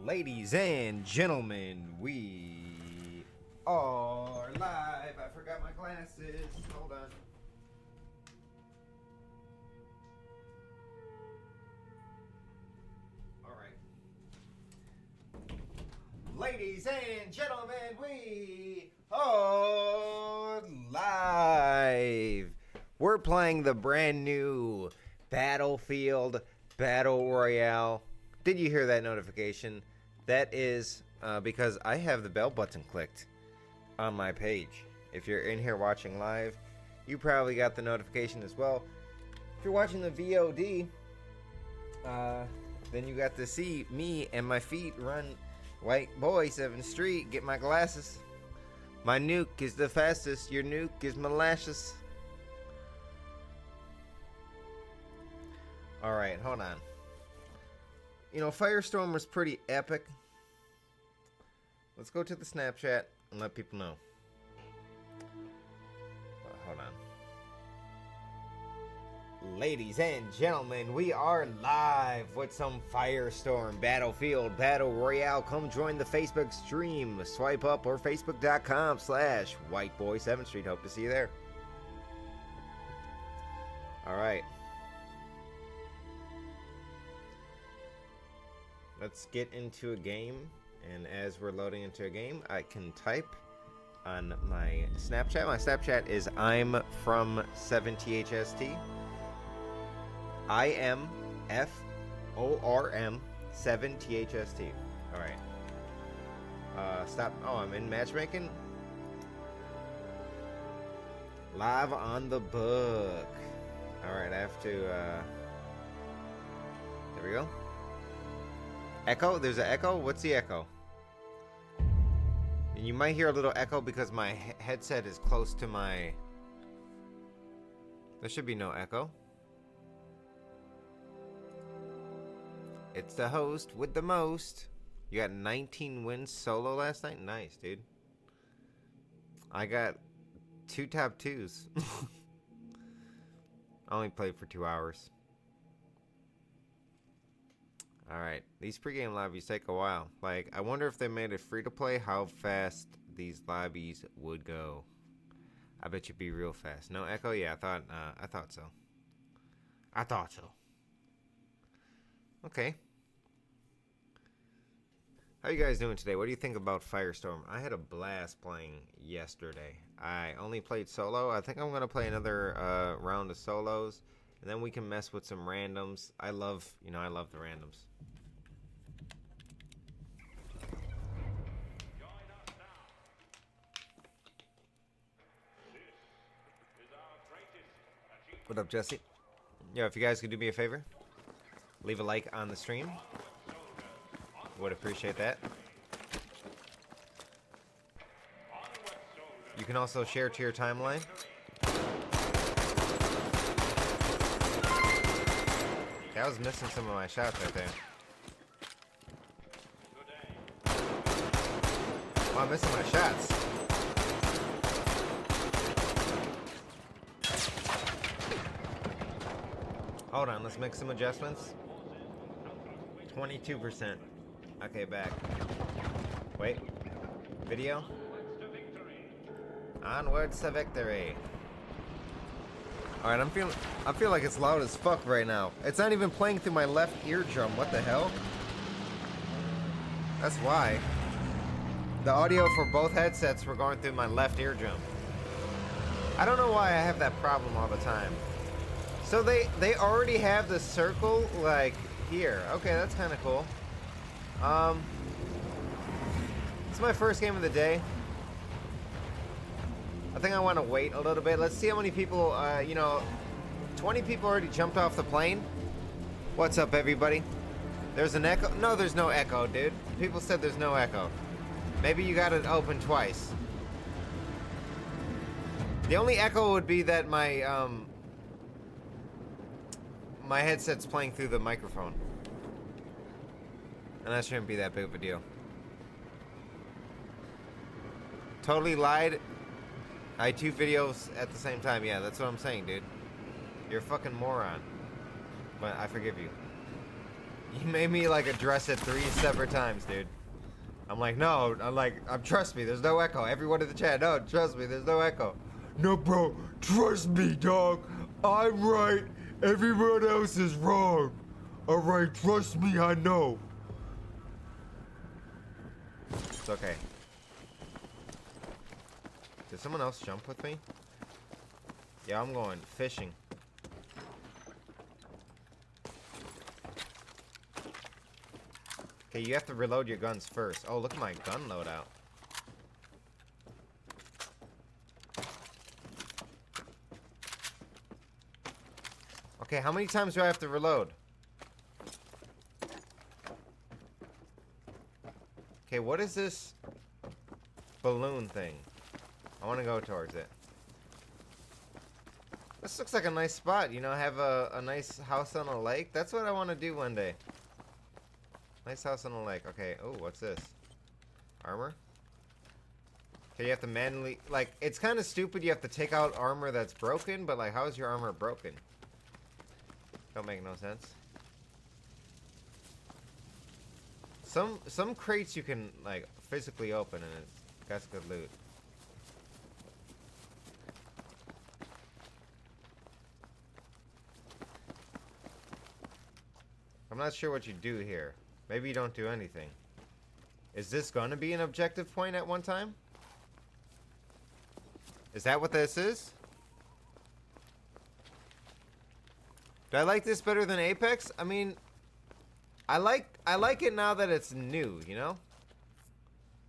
Ladies and gentlemen, we are live. I forgot my glasses. Hold on. All right. Ladies and gentlemen, we are live. We're playing the brand new Battlefield Battle Royale. Did you hear that notification? That is because I have the bell button clicked on my page. If you're in here watching live, you probably got the notification as well. If you're watching the VOD, then you got to see me and my feet run White Boy 7th Street, get my glasses. My nuke is the fastest, your nuke is molasses. Alright, hold on. You know, Firestorm was pretty epic. Let's go to the Snapchat and let people know. Hold on. Ladies and gentlemen, we are live with some Firestorm Battlefield Battle Royale. Come join the Facebook stream. Swipe up or facebook.com/whiteboy7th Street. Hope to see you there. Alright. Let's get into a game, and as we're loading into a game, I can type on my Snapchat. My Snapchat is I'm from 7THST. IMFORM 7THST. Alright. Stop. Oh, I'm in matchmaking. Live on the book. Alright, I have to, there we go. Echo? There's an echo? What's the echo? And you might hear a little echo because my headset is close to my... There should be no echo. It's the host with the most. You got 19 wins solo last night? Nice, dude. I got 2 top 2s. I only played for 2 hours. Alright, these pregame lobbies take a while. Like, I wonder if they made it free to play, how fast these lobbies would go. I bet you'd be real fast. No echo? Yeah, I thought so. I thought so. Okay. How you guys doing today? What do you think about Firestorm? I had a blast playing yesterday. I only played solo. I think I'm going to play another round of solos. And then we can mess with some randoms. I love the randoms. What up, Jesse? Yo, if you guys could do me a favor, leave a like on the stream. Would appreciate that. You can also share to your timeline. I was missing some of my shots right there. Oh, I'm missing my shots. Hold on, let's make some adjustments. 22%. Okay, back. Wait. Video. Onwards to victory. Alright, I feel like it's loud as fuck right now. It's not even playing through my left eardrum. What the hell? That's why. The audio for both headsets were going through my left eardrum. I don't know why I have that problem all the time. So they already have the circle, like, here. Okay, that's kind of cool. It's my first game of the day. I think I want to wait a little bit. Let's see how many people, 20 people already jumped off the plane. What's up, everybody? There's an echo? No, there's no echo, dude. People said there's no echo. Maybe you got it open twice. The only echo would be that my headset's playing through the microphone. And that shouldn't be that big of a deal. Totally lied. I had 2 videos at the same time. Yeah, that's what I'm saying, dude. You're a fucking moron. But I forgive you. You made me like address it 3 separate times, dude. I'm like, no, trust me, there's no echo. Everyone in the chat, no, trust me, there's no echo. No, bro, trust me, dog. I'm right. Everyone else is wrong. Alright, trust me, I know. It's okay. Did someone else jump with me? Yeah, I'm going fishing. Okay, you have to reload your guns first. Oh, look at my gun loadout. Okay, how many times do I have to reload? Okay, what is this balloon thing? I want to go towards it. This looks like a nice spot, you know, have a nice house on a lake. That's what I want to do one day. Nice house on a lake. Okay, oh, what's this? Armor? Okay, you have to manually, like, it's kind of stupid you have to take out armor that's broken, but like, how is your armor broken? Don't make no sense. Some crates you can, like, physically open and that's good loot. I'm not sure what you do here. Maybe you don't do anything. Is this gonna be an objective point at one time? Is that what this is? Do I like this better than Apex? I mean, I like it now that it's new, you know?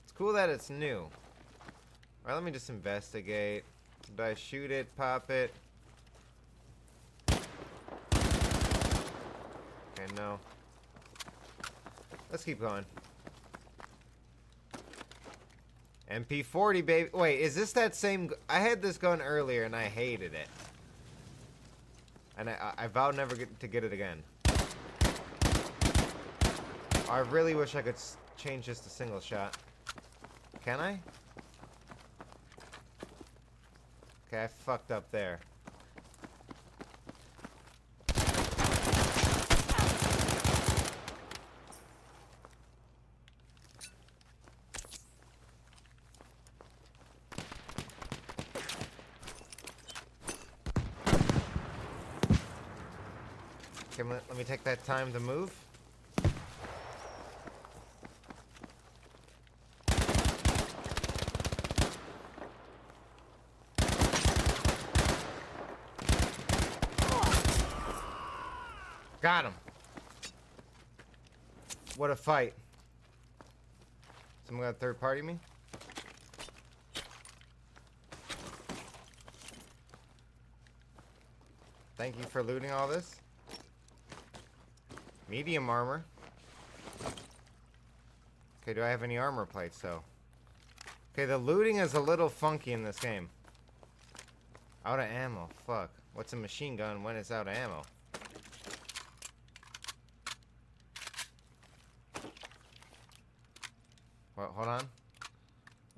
It's cool that it's new. Alright, let me just investigate. Do I shoot it, pop it? Okay, no. Let's keep going. MP40, baby. Wait, is this that same... I had this gun earlier and I hated it. And I vowed never to get it again. I really wish I could change this to single shot. Can I? Okay, I fucked up there. Okay, let me take that time to move. Got him. What a fight. Someone got third party me? Thank you for looting all this. Medium armor. Okay, do I have any armor plates though? Okay, the looting is a little funky in this game. Out of ammo. Fuck. What's a machine gun when it's out of ammo? Well, hold on.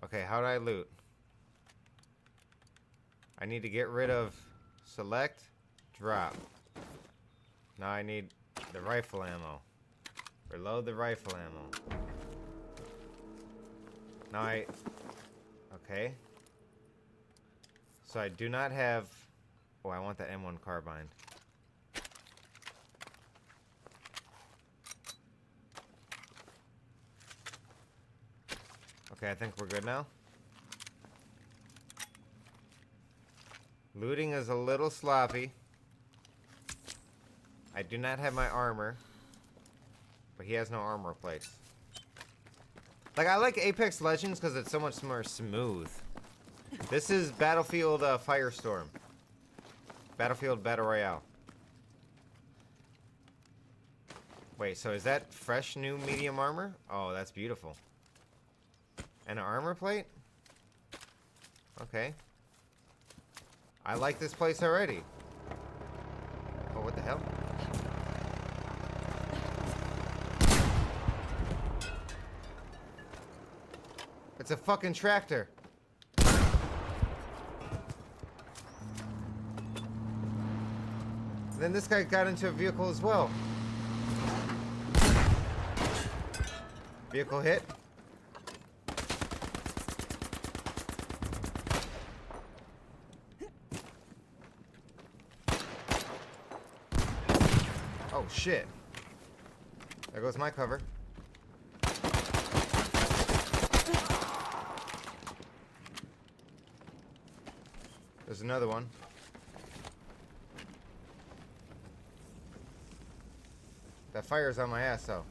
Okay, how do I loot? I need to get rid of select, drop. Now I need the rifle ammo. Reload the rifle ammo. Now okay. So I do not have... Oh, I want the M1 carbine. Okay, I think we're good now. Looting is a little sloppy. I do not have my armor. But he has no armor plates. Like, I like Apex Legends because it's so much more smooth. This is Battlefield Firestorm. Battlefield Battle Royale. Wait, so is that fresh new medium armor? Oh, that's beautiful. And an armor plate? Okay. I like this place already. Oh, what the hell? It's a fucking tractor. Then this guy got into a vehicle as well. Vehicle hit. Oh shit. There goes my cover. There's another one. That fire's on my ass though.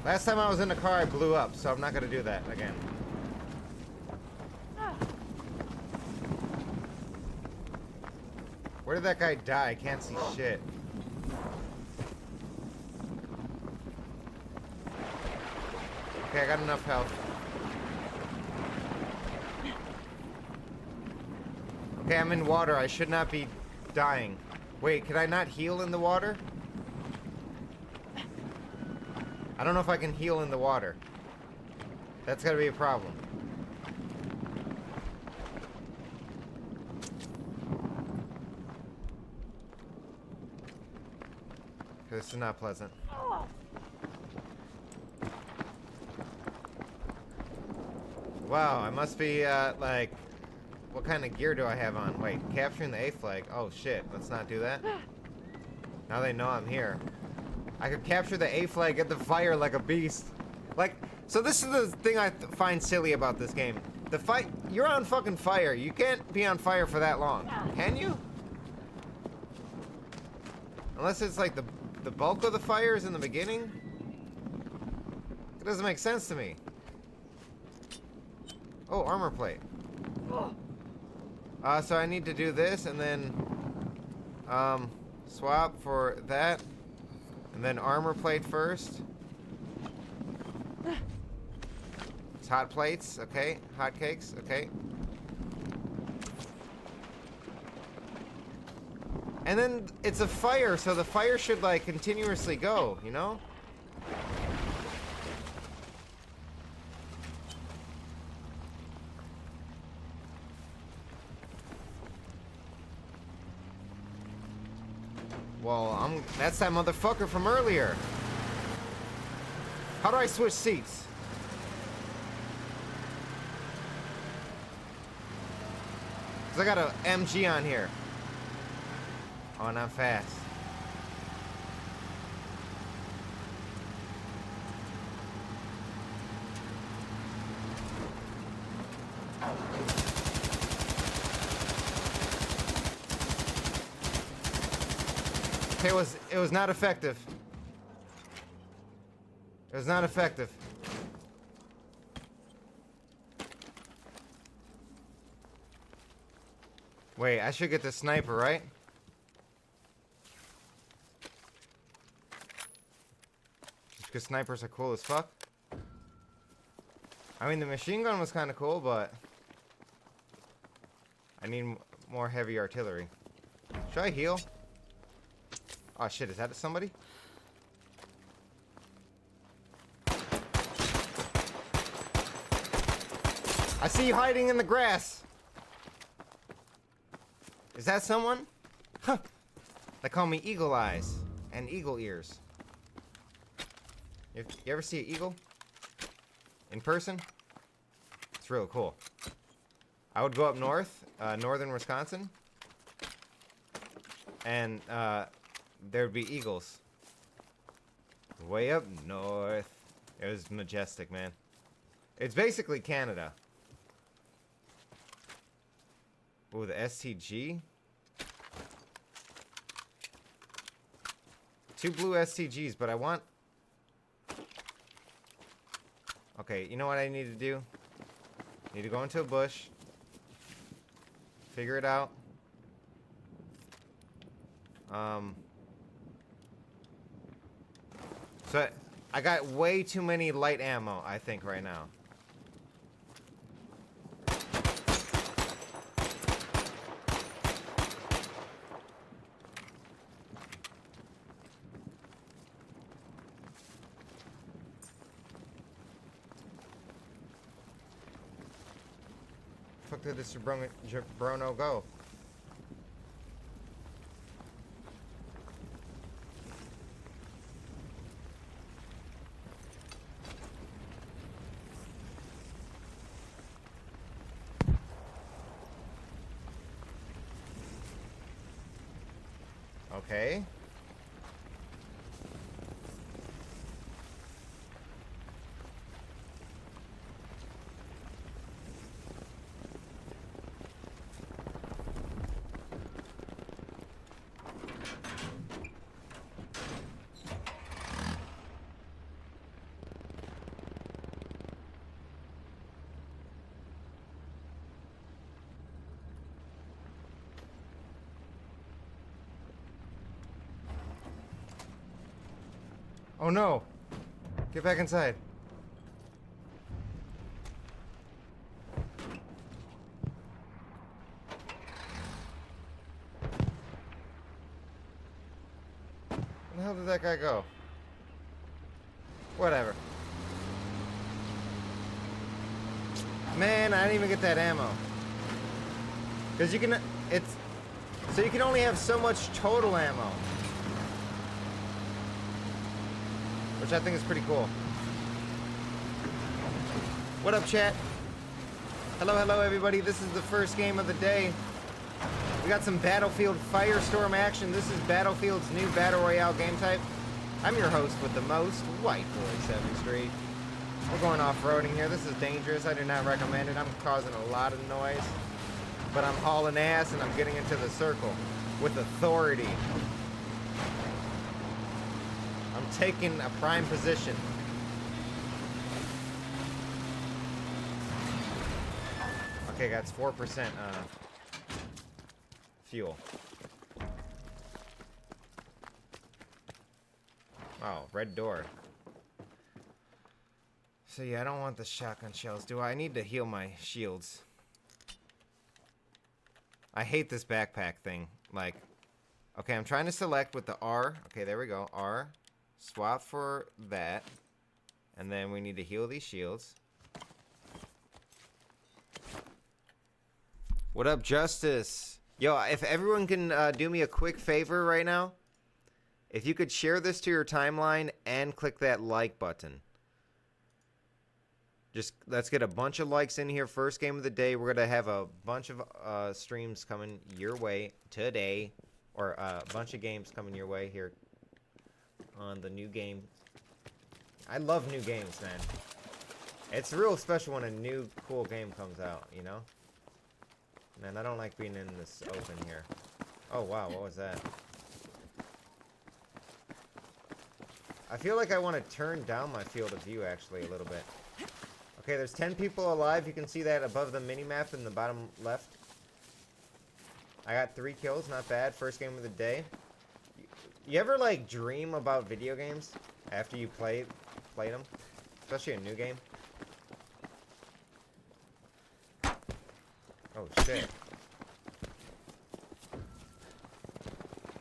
Last time I was in the car I blew up, so I'm not gonna do that again. Where did that guy die? I can't see shit. Okay, I got enough health. Okay, I'm in water. I should not be dying. Wait, can I not heal in the water? I don't know if I can heal in the water. That's gotta be a problem. This is not pleasant. Wow, I must be, like... What kind of gear do I have on? Wait, capturing the A flag. Oh, shit. Let's not do that. Now they know I'm here. I could capture the A flag, get the fire like a beast. Like, so this is the thing I find silly about this game. The fight... You're on fucking fire. You can't be on fire for that long. Can you? Unless it's like the bulk of the fire is in the beginning? It doesn't make sense to me. Oh, armor plate. So I need to do this and then swap for that. And then armor plate first. It's hot plates, okay. Hot cakes, okay. And then it's a fire, so the fire should like continuously go, you know? Well, that's that motherfucker from earlier. How do I switch seats? Cause I got a MG on here. Oh, and I'm fast. It was not effective. It was not effective. Wait, I should get the sniper, right? Because snipers are cool as fuck. I mean, the machine gun was kind of cool, but I need more heavy artillery. Should I heal? Oh shit, is that somebody? I see you hiding in the grass. Is that someone? Huh. They call me Eagle Eyes and Eagle Ears. You ever see an eagle? In person? It's real cool. I would go up north, northern Wisconsin. And, there'd be eagles. Way up north. It was majestic, man. It's basically Canada. Ooh, the STG. 2 blue STGs, but I want... Okay, you know what I need to do? Need to go into a bush. Figure it out. So I got way too many light ammo, I think, right now. Fuck did this jabrono go? Okay. Oh no! Get back inside. Where the hell did that guy go? Whatever. Man, I didn't even get that ammo. Because you can... It's... So you can only have so much total ammo. Which I think is pretty cool. What up, chat? Hello, hello, everybody. This is the first game of the day. We got some Battlefield Firestorm action. This is Battlefield's new Battle Royale game type. I'm your host with the most, White Boy 7th Street. We're going off-roading here. This is dangerous. I do not recommend it. I'm causing a lot of noise. But I'm hauling ass and I'm getting into the circle with authority. I'm taking a prime position. Okay, that's 4% fuel. Oh, red door. So yeah, I don't want the shotgun shells, do I? I need to heal my shields. I hate this backpack thing. Like, okay, I'm trying to select with the R. Okay, there we go. R. Swap for that. And then we need to heal these shields. What up, Justice? Yo, if everyone can do me a quick favor right now. If you could share this to your timeline and click that like button. Just let's get a bunch of likes in here. First game of the day. We're going to have a bunch of streams coming your way today. Or a bunch of games coming your way here on the new game. I love new games, man. It's real special when a new cool game comes out, you know? Man, I don't like being in this open here. Oh, wow. What was that? I feel like I want to turn down my field of view, actually, a little bit. Okay, there's 10 people alive. You can see that above the mini-map in the bottom left. I got 3 kills. Not bad. First game of the day. You ever, like, dream about video games after you played them? Especially a new game. Oh, shit.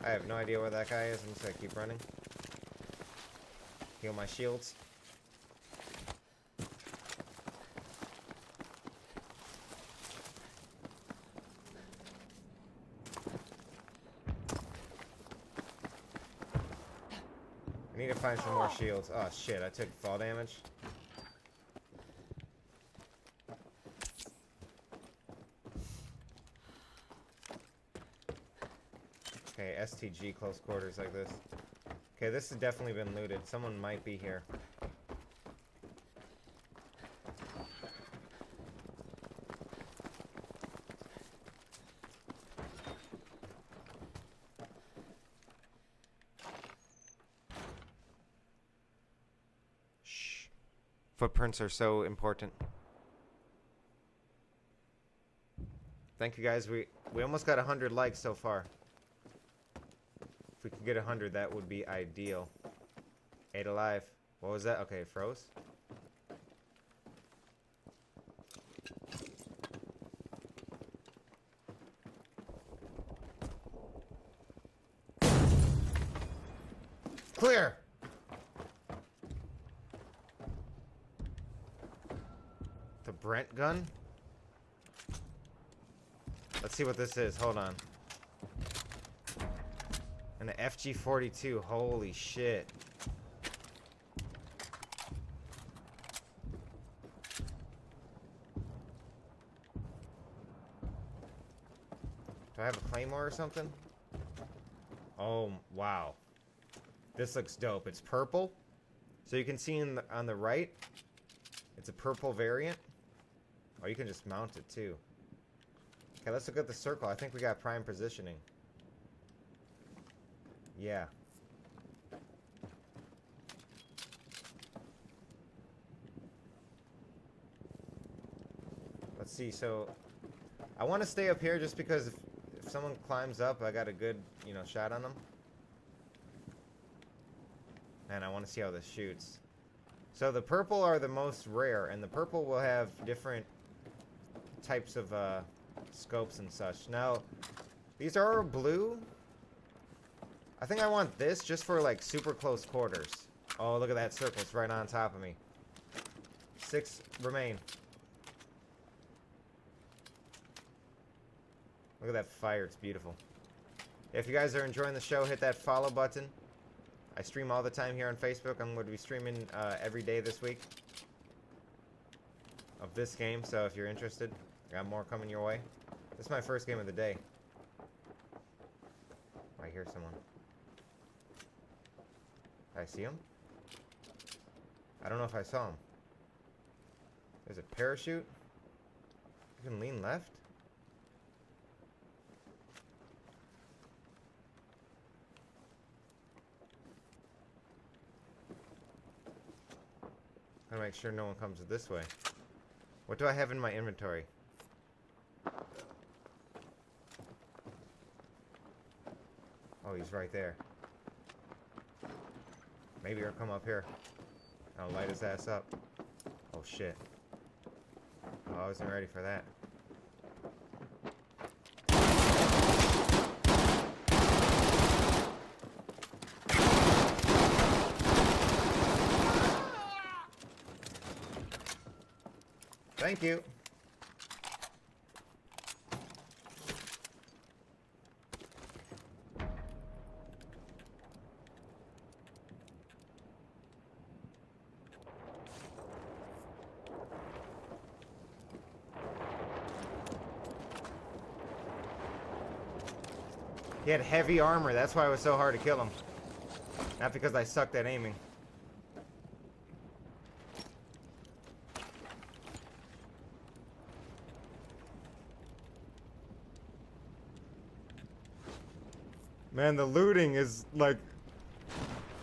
I have no idea where that guy is. I'm just gonna keep running. Heal my shields. I need to find some more shields. Oh shit, I took fall damage. Okay, STG close quarters like this. Okay, this has definitely been looted. Someone might be here. Shh. Footprints are so important. Thank you guys. We almost got 100 likes so far. If we could get 100, that would be ideal. 8 alive. What was that? Okay, it froze. Clear! The Brent gun? Let's see what this is. Hold on. And the FG-42. Holy shit. Do I have a claymore or something? Oh, wow. This looks dope. It's purple. So you can see on the right, it's a purple variant. Oh, you can just mount it too. Okay, let's look at the circle. I think we got prime positioning. Yeah. Let's see. So I want to stay up here just because if someone climbs up, I got a good, shot on them. And I want to see how this shoots. So the purple are the most rare, and the purple will have different types of scopes and such. Now, these are blue. I think I want this just for like super close quarters. Oh, look at that circle. It's right on top of me. 6 remain. Look at that fire. It's beautiful. If you guys are enjoying the show, hit that follow button. I stream all the time here on Facebook. I'm going to be streaming every day this week of this game. So if you're interested, I got more coming your way. This is my first game of the day. I hear someone. Did I see him? I don't know if I saw him. There's a parachute. You can lean left. Gotta make sure no one comes this way. What do I have in my inventory? Oh, he's right there. Maybe he'll come up here. I'll light his ass up. Oh, shit. Oh, I wasn't ready for that. Thank you. He had heavy armor. That's why it was so hard to kill him. Not because I sucked at aiming. Man, the looting is like...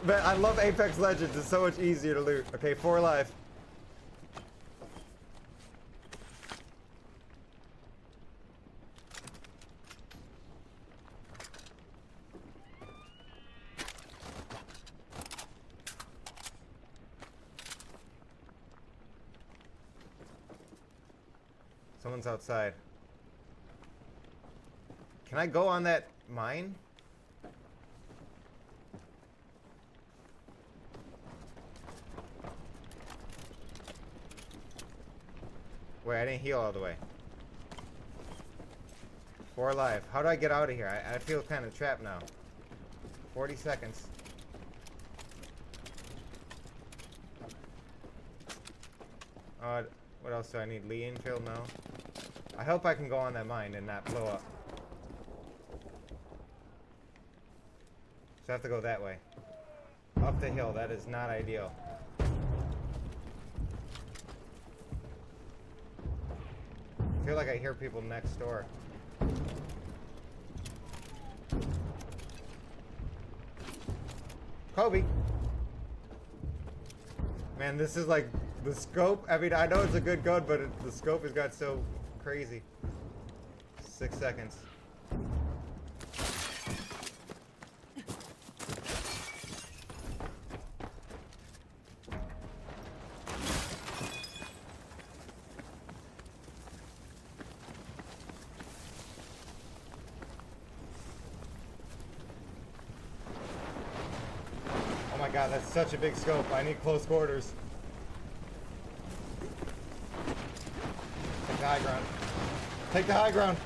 Man, I love Apex Legends. It's so much easier to loot. Okay, 4 alive. Someone's outside. Can I go on that mine? Wait, I didn't heal all the way. 4 alive. How do I get out of here? I feel kind of trapped now. 40 seconds. What else do I need? Lee infield? No. I hope I can go on that mine and not blow up. So I have to go that way. Up the hill. That is not ideal. I feel like I hear people next door. Kobe. Man, this is like the scope. I mean, I know it's a good gun, but the scope has got so crazy. 6 seconds. Oh my god, that's such a big scope. I need close quarters. Take the high ground. Take the high ground.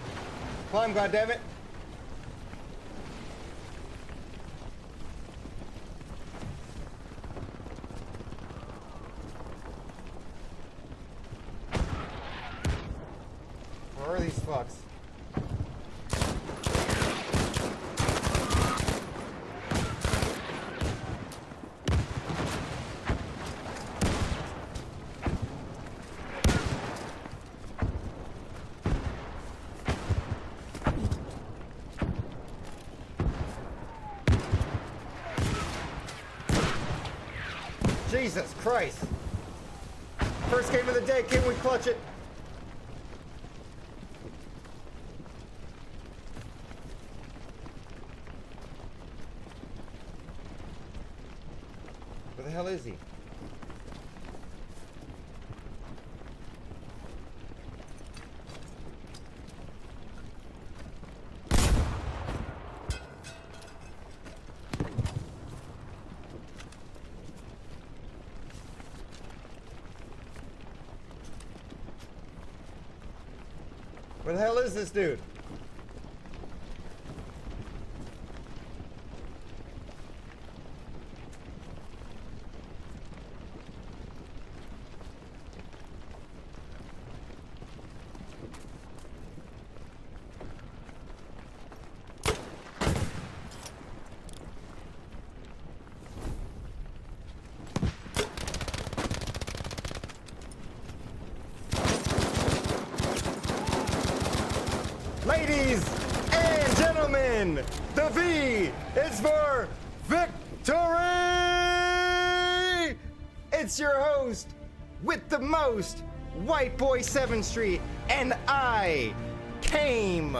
Climb, goddammit. Where are these fucks? Jesus Christ. First game of the day, can we clutch it? Where the hell is he? Where the hell is this dude? Ladies and gentlemen, the V is for victory! It's your host with the most, White Boy 7th Street, and I came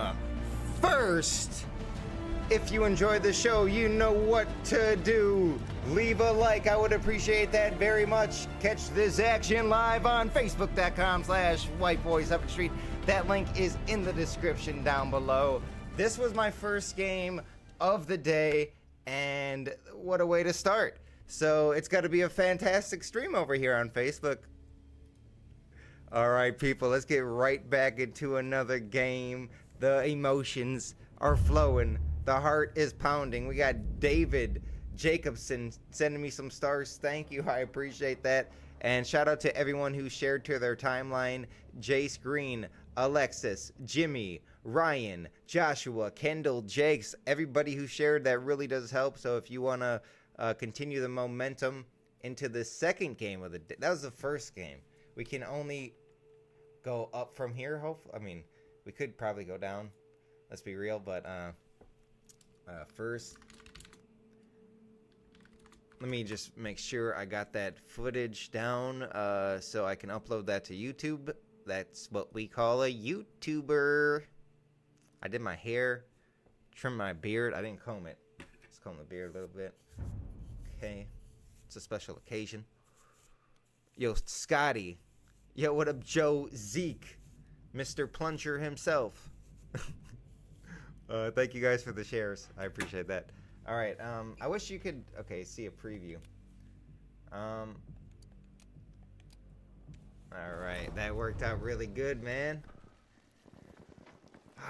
first. If you enjoyed the show, you know what to do. Leave a like, I would appreciate that very much. Catch this action live on Facebook.com/WhiteBoy7th Street. That link is in the description down below. This was my first game of the day, and what a way to start. So it's got to be a fantastic stream over here on Facebook. All right, people, let's get right back into another game. The emotions are flowing. The heart is pounding. We got David Jacobson sending me some stars. Thank you. I appreciate that. And shout out to everyone who shared to their timeline. Jace Green, Alexis, Jimmy, Ryan, Joshua, Kendall, Jakes, everybody who shared, that really does help. So if you want to continue the momentum into the second game of the day, that was the first game. We can only go up from here, hopefully. I mean, we could probably go down. Let's be real, but first, let me just make sure I got that footage down so I can upload that to YouTube. That's what we call a YouTuber. I did my hair, trimmed my beard. I didn't comb it. Just comb the beard a little bit. Okay. It's a special occasion. Yo, Scotty. Yo, what up, Joe Zeke? Mr. Plunger himself. Thank you guys for the shares. I appreciate that. All right. I wish you could, okay, see a preview. All right, that worked out really good, man.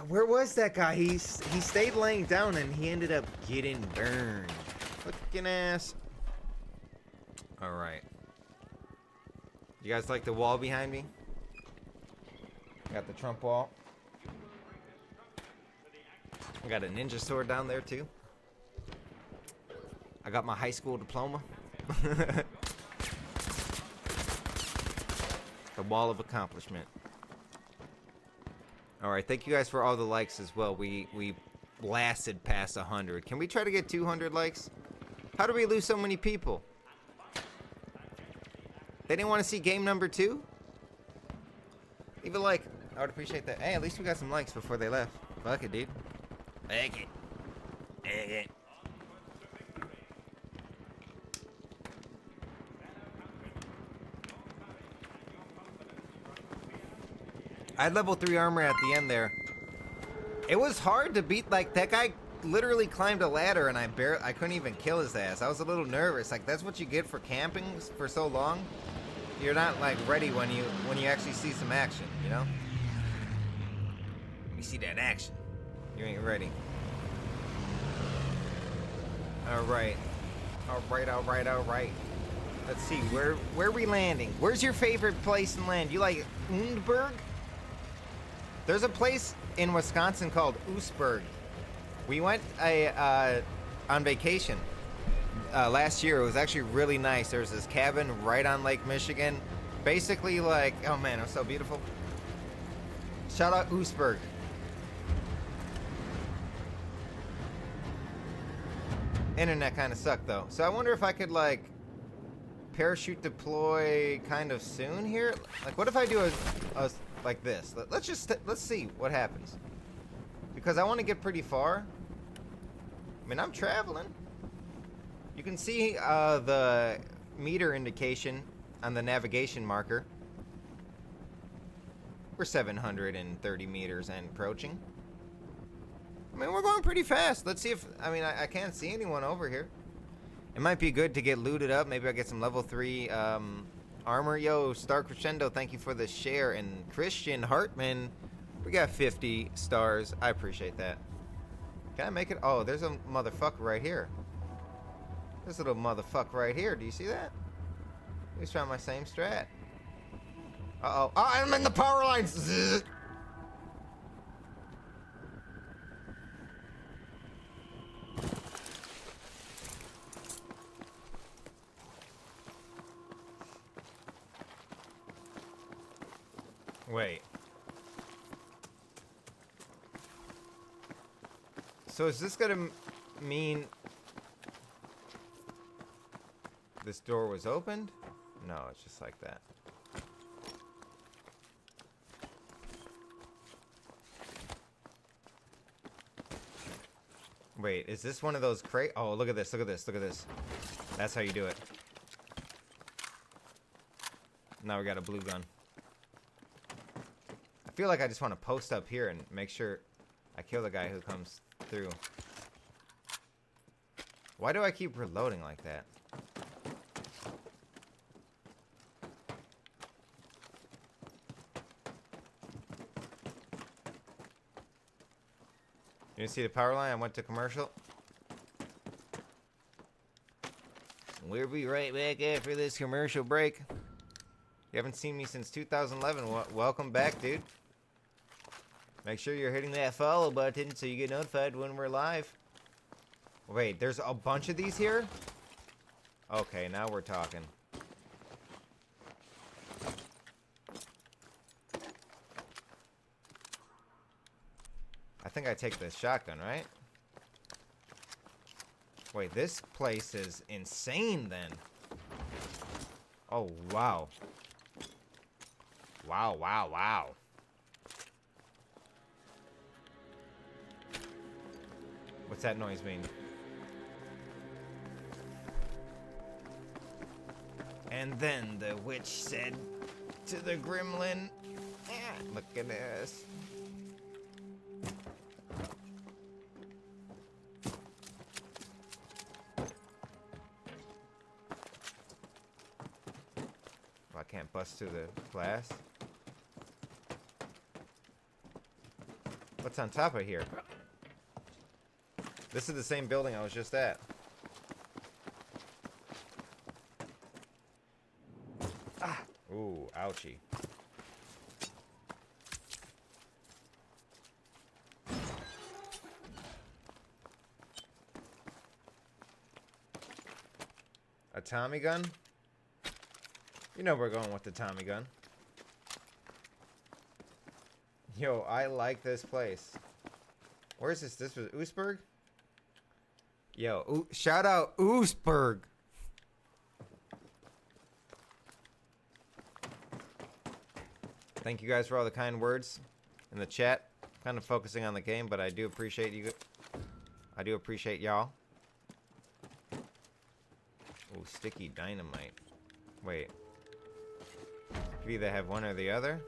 Where was that guy? He stayed laying down and he ended up getting burned. Fucking ass. All right. You guys like the wall behind me? Got the Trump wall. I got a ninja sword down there too. I got my high school diploma. The wall of accomplishment. All right, thank you guys for all the likes as well. We blasted past 100. Can we try to get 200 likes? How do we lose so many people? They didn't want to see game number 2? Leave a like. I would appreciate that. Hey, at least we got some likes before they left. Fuck it, dude. Fuck it. Fuck it. I had level 3 armor at the end there. It was hard to beat, like, that guy literally climbed a ladder and I couldn't even kill his ass. I was a little nervous. Like, that's what you get for camping for so long. You're not, like, ready when you actually see some action, you know? When you see that action, you ain't ready. Alright. Alright. Let's see, where are we landing? Where's your favorite place in land? You like Undberg? There's a place in Wisconsin called Oostburg. We went on vacation last year. It was actually really nice. There's this cabin right on Lake Michigan. Basically like, oh man, it was so beautiful. Shout out Oostburg. Internet kind of sucked though. So I wonder if I could like parachute deploy kind of soon here? Like, what if I do a like this? Let's see what happens. Because I want to get pretty far. I mean, I'm traveling. You can see the meter indication on the navigation marker. We're 730 meters and approaching. I mean, we're going pretty fast. Let's see if... I mean, I can't see anyone over here. It might be good to get looted up. Maybe I get some level 3 armor. Yo, Star Crescendo, thank you for the share. And Christian Hartman, we got 50 stars. I appreciate that. Can I make it? Oh, there's a motherfucker right here. This little motherfucker right here. Do you see that? He's trying my same strat. Uh-oh. Oh, I'm in the power lines. Zzz. Wait. So is this gonna mean this door was opened? No, it's just like that. Wait, is this one of those crate? Oh, look at this, look at this, look at this. That's how you do it. Now we got a blue gun. I feel like I just want to post up here and make sure I kill the guy who comes through. Why do I keep reloading like that? You see the power line? I went to commercial. We'll be right back after this commercial break. You haven't seen me since 2011. Welcome back, dude. Make sure you're hitting that follow button so you get notified when we're live. Wait, there's a bunch of these here? Okay, now we're talking. I think I take the shotgun, right? Wait, this place is insane then. Oh, wow. Wow, wow, wow. What's that noise mean? And then the witch said to the gremlin, look at this. Well, I can't bust through the glass. What's on top of here? This is the same building I was just at. Ah! Ooh, ouchie. A Tommy gun? You know we're going with the Tommy gun. Yo, I like this place. Where's this? This was Oostburg? Yo, shout out Oostburg. Thank you guys for all the kind words in the chat. Kind of focusing on the game, but I do appreciate you. I do appreciate y'all. Ooh, sticky dynamite. Wait. You either have one or the other.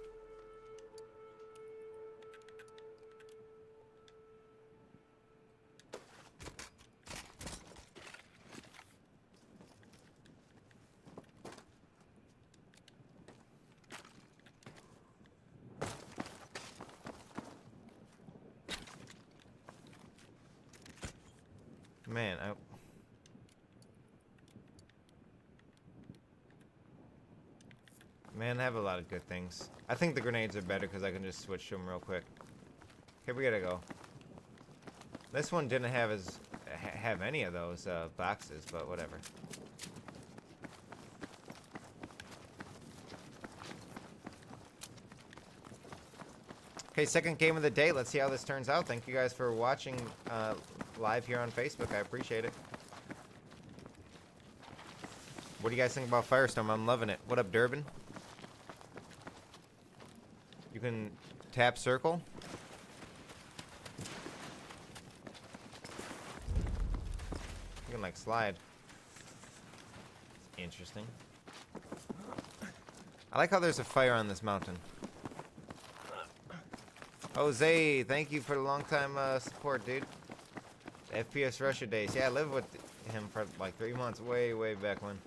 Man, I have a lot of good things. I think the grenades are better because I can just switch to them real quick. Okay, we gotta go. This one didn't have any of those boxes, but whatever. Okay, second game of the day. Let's see how this turns out. Thank you guys for watching live here on Facebook. I appreciate it. What do you guys think about Firestorm? I'm loving it. What up, Durbin? You can tap circle. You can like slide. It's interesting. I like how there's a fire on this mountain. Jose, thank you for the long time support, dude. FPS Russia days. Yeah, I lived with him for like 3 months, way back when.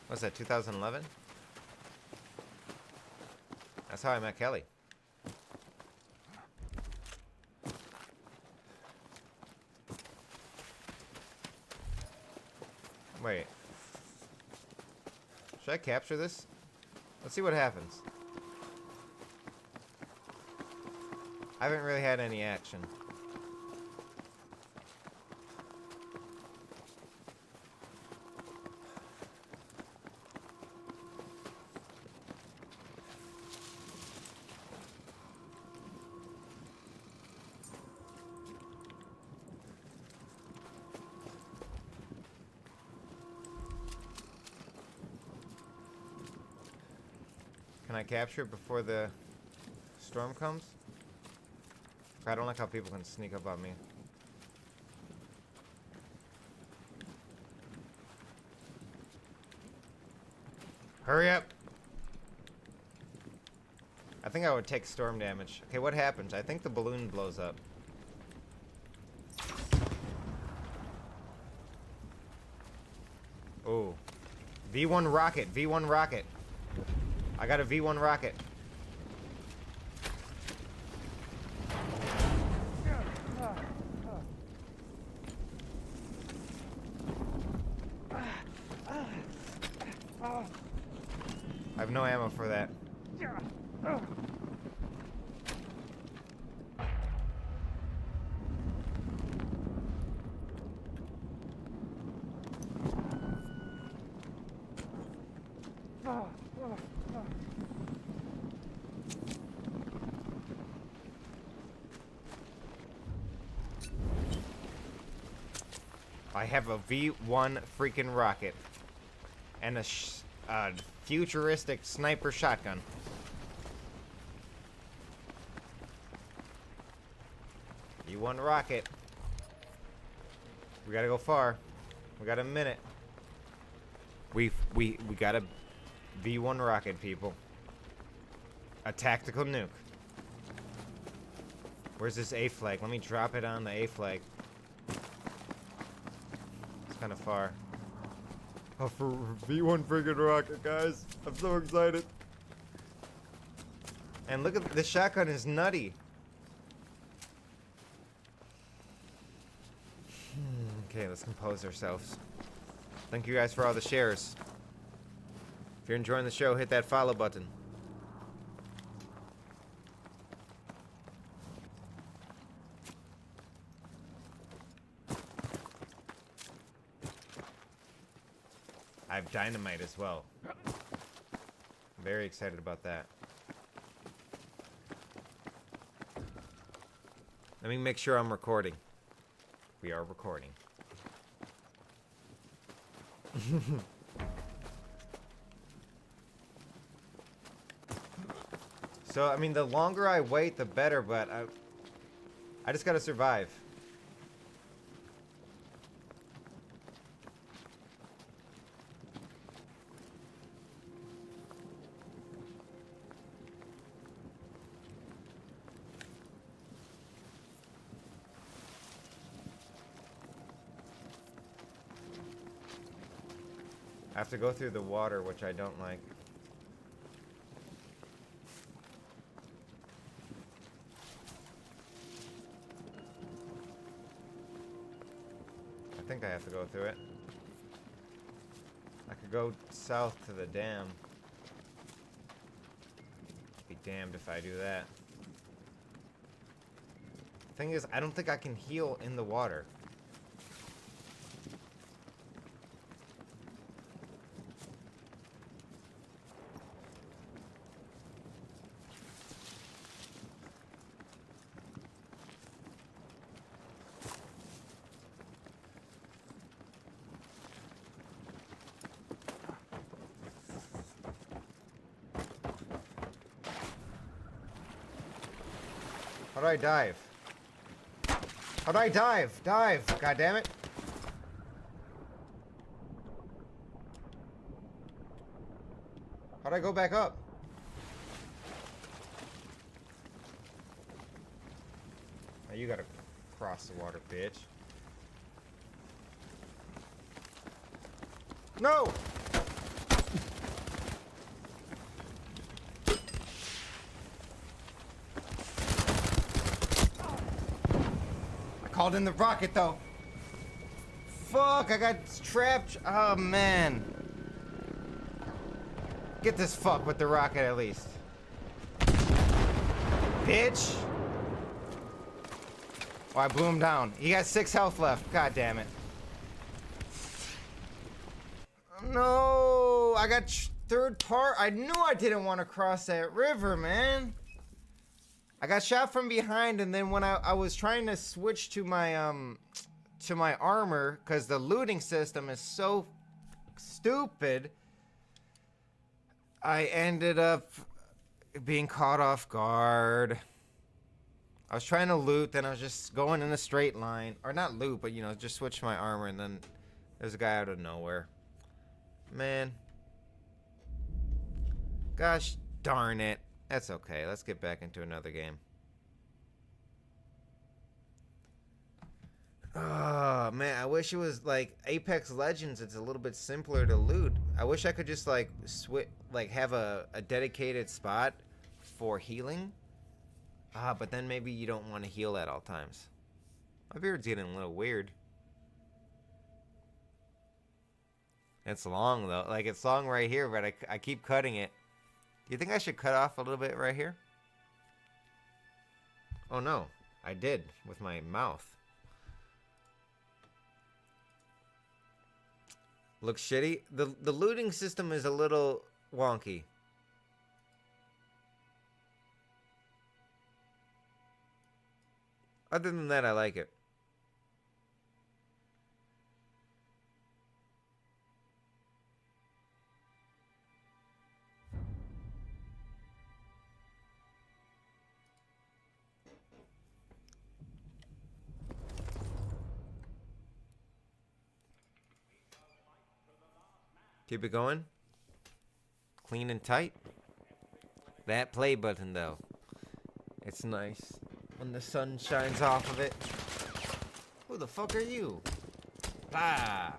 What's that, 2011? That's how I met Kelly. Wait. Should I capture this? Let's see what happens. I haven't really had any action. Can I capture it before the storm comes? I don't like how people can sneak up on me. Hurry up! I think I would take storm damage. Okay, what happens? I think the balloon blows up. Oh. V1 rocket, V1 rocket. I got a V1 rocket. I have no ammo for that. I have a V1 freaking rocket and a futuristic sniper shotgun. V1 rocket. We gotta go far. We got a minute. We got a V1 rocket, people. A tactical nuke. Where's this A flag? Let me drop it on the A flag. It's kind of far. Oh, for V1 friggin' rocket, guys. I'm so excited. And look at this shotgun is nutty. Okay, let's compose ourselves. Thank you guys for all the shares. If you're enjoying the show, hit that follow button. I have dynamite as well. I'm very excited about that. Let me make sure I'm recording. We are recording. So, I mean, the longer I wait, the better, but I just gotta survive. I have to go through the water, which I don't like. I think I have to go through it. I could go south to the dam. Be damned if I do that. Thing is, I don't think I can heal in the water. How do I dive? How do I dive? Dive! God damn it! How do I go back up? Oh, you gotta cross the water, bitch. No! I called in the rocket, though. Fuck, I got trapped. Oh, man. Get this fuck with the rocket, at least. Bitch! Oh, I blew him down. He got 6 health left. God damn it. No, I got third part. I knew I didn't want to cross that river, man. I got shot from behind, and then when I was trying to switch to my armor, because the looting system is so stupid, I ended up being caught off guard. I was trying to loot, then I was just going in a straight line. Or not loot, but, you know, just switch my armor, and then there's a guy out of nowhere. Man. Gosh darn it. That's okay. Let's get back into another game. Oh, man. I wish it was like Apex Legends. It's a little bit simpler to loot. I wish I could just like have a dedicated spot for healing. But then maybe you don't want to heal at all times. My beard's getting a little weird. It's long, though. Like, it's long right here, but I keep cutting it. Do you think I should cut off a little bit right here? Oh, no. I did with my mouth. Looks shitty. The looting system is a little wonky. Other than that, I like it. Keep it going. Clean and tight. That play button, though. It's nice when the sun shines off of it. Who the fuck are you? Ah.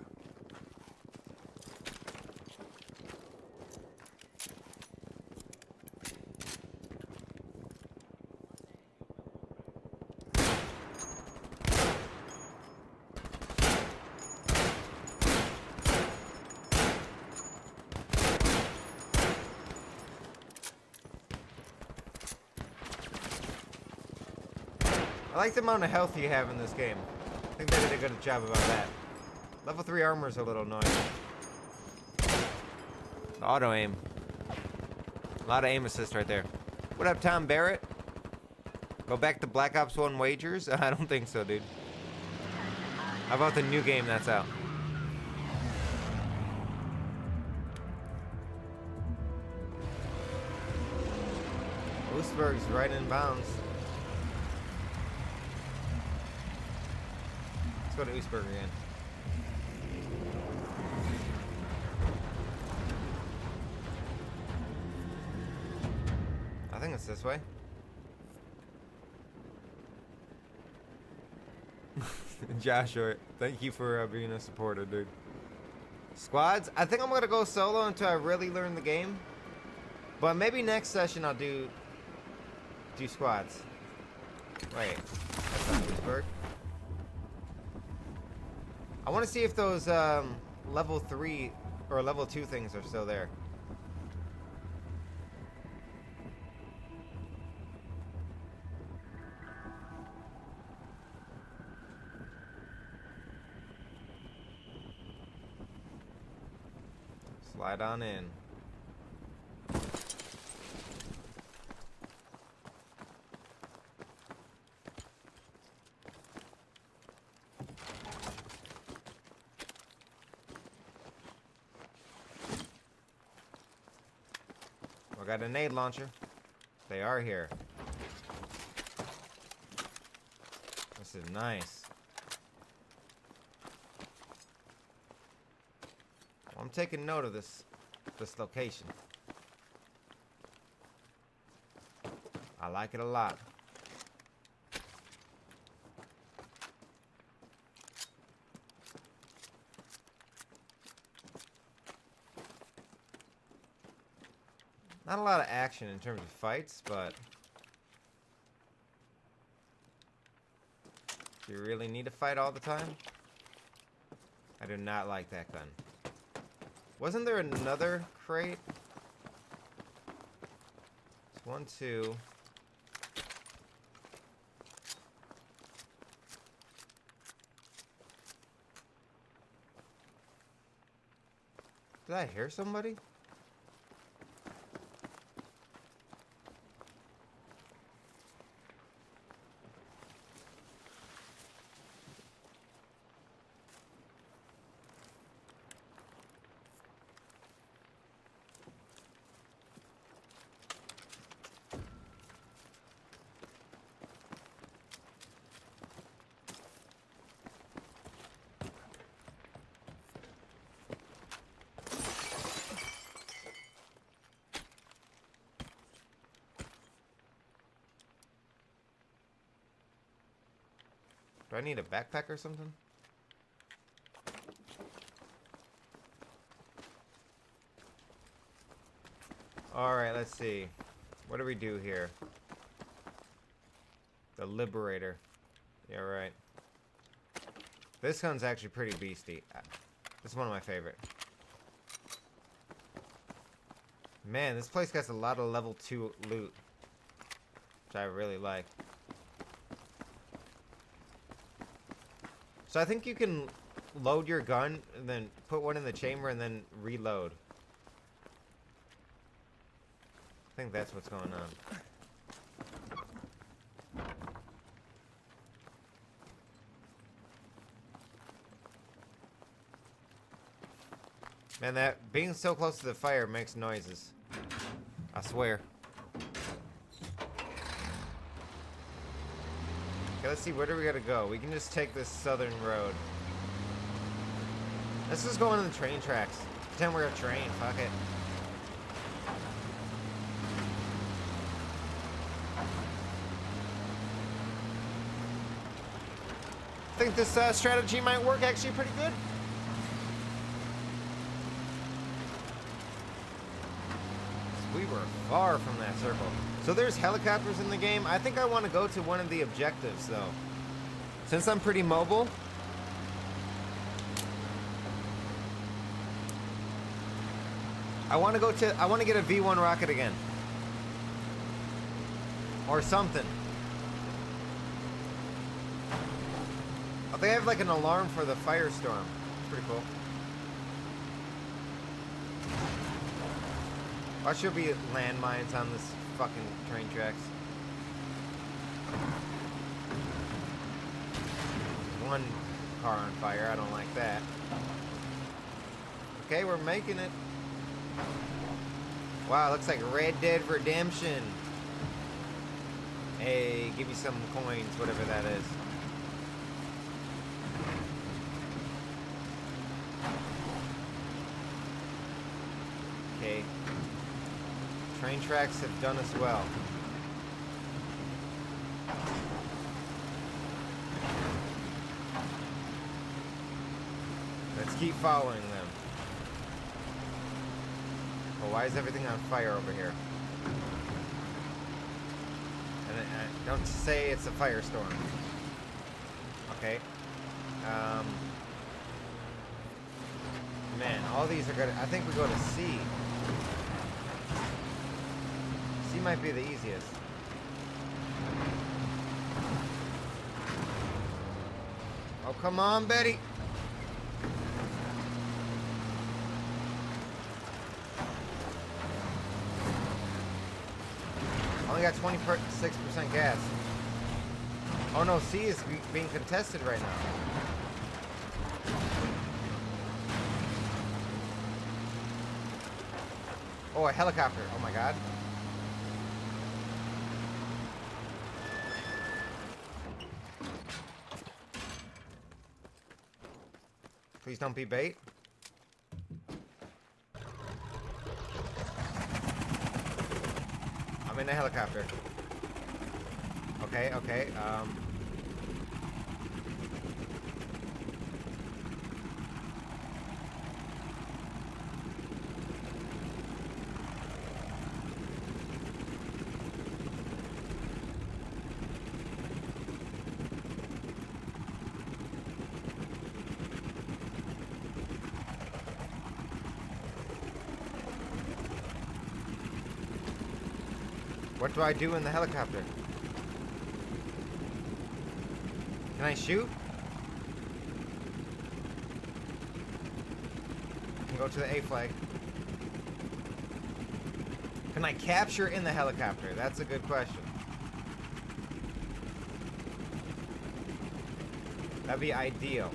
I like the amount of health you have in this game. I think they did a good job about that. Level 3 armor is a little annoying. The auto aim. A lot of aim assist right there. What up, Tom Barrett? Go back to Black Ops 1 wagers? I don't think so, dude. How about the new game that's out? Oostburg's right in bounds. Let's go to Oostburg again. I think it's this way. Joshua, thank you for being a supporter, dude. Squads? I think I'm gonna go solo until I really learn the game. But maybe next session I'll do squads. Wait, that's not Oostburg. I want to see if those level 3 or level 2 things are still there. Slide on in. I got a nade launcher. They are here. This is nice. I'm taking note of this location. I like it a lot. Not a lot of action in terms of fights, but do you really need to fight all the time? I do not like that gun. Wasn't there another crate? It's 1, 2. Did I hear somebody? Do I need a backpack or something? Alright, let's see. What do we do here? The Liberator. Yeah, right. This gun's actually pretty beastie. This is one of my favorite. Man, this place gets a lot of level 2 loot, which I really like. So I think you can load your gun and then put one in the chamber and then reload. I think that's what's going on. Man, that being so close to the fire makes noises. I swear. Okay, let's see, where do we gotta go? We can just take this southern road. Let's just go on the train tracks. Pretend we're a train, fuck it. I think this strategy might work actually pretty good. We were far from that circle. So there's helicopters in the game. I think I want to go to one of the objectives though. Since I'm pretty mobile. I want to get a V1 rocket again. Or something. Oh, they have like an alarm for the firestorm. It's pretty cool. Why should be landmines on this fucking train tracks? One car on fire, I don't like that. Okay, we're making it. Wow, looks like Red Dead Redemption. Hey, give me some coins, whatever that is. Okay. Train tracks have done us well. Let's keep following them. Well, why is everything on fire over here? And don't say it's a firestorm. Okay. Man, all these are gonna. I think we go to C. C might be the easiest. Oh, come on, Betty. Only got 26% gas. Oh no, C is being contested right now. Oh, a helicopter. Oh my god. Please don't be bait. I'm in a helicopter. Okay, okay, what do I do in the helicopter? Can I shoot? I can go to the A flag. Can I capture in the helicopter? That's a good question. That'd be ideal.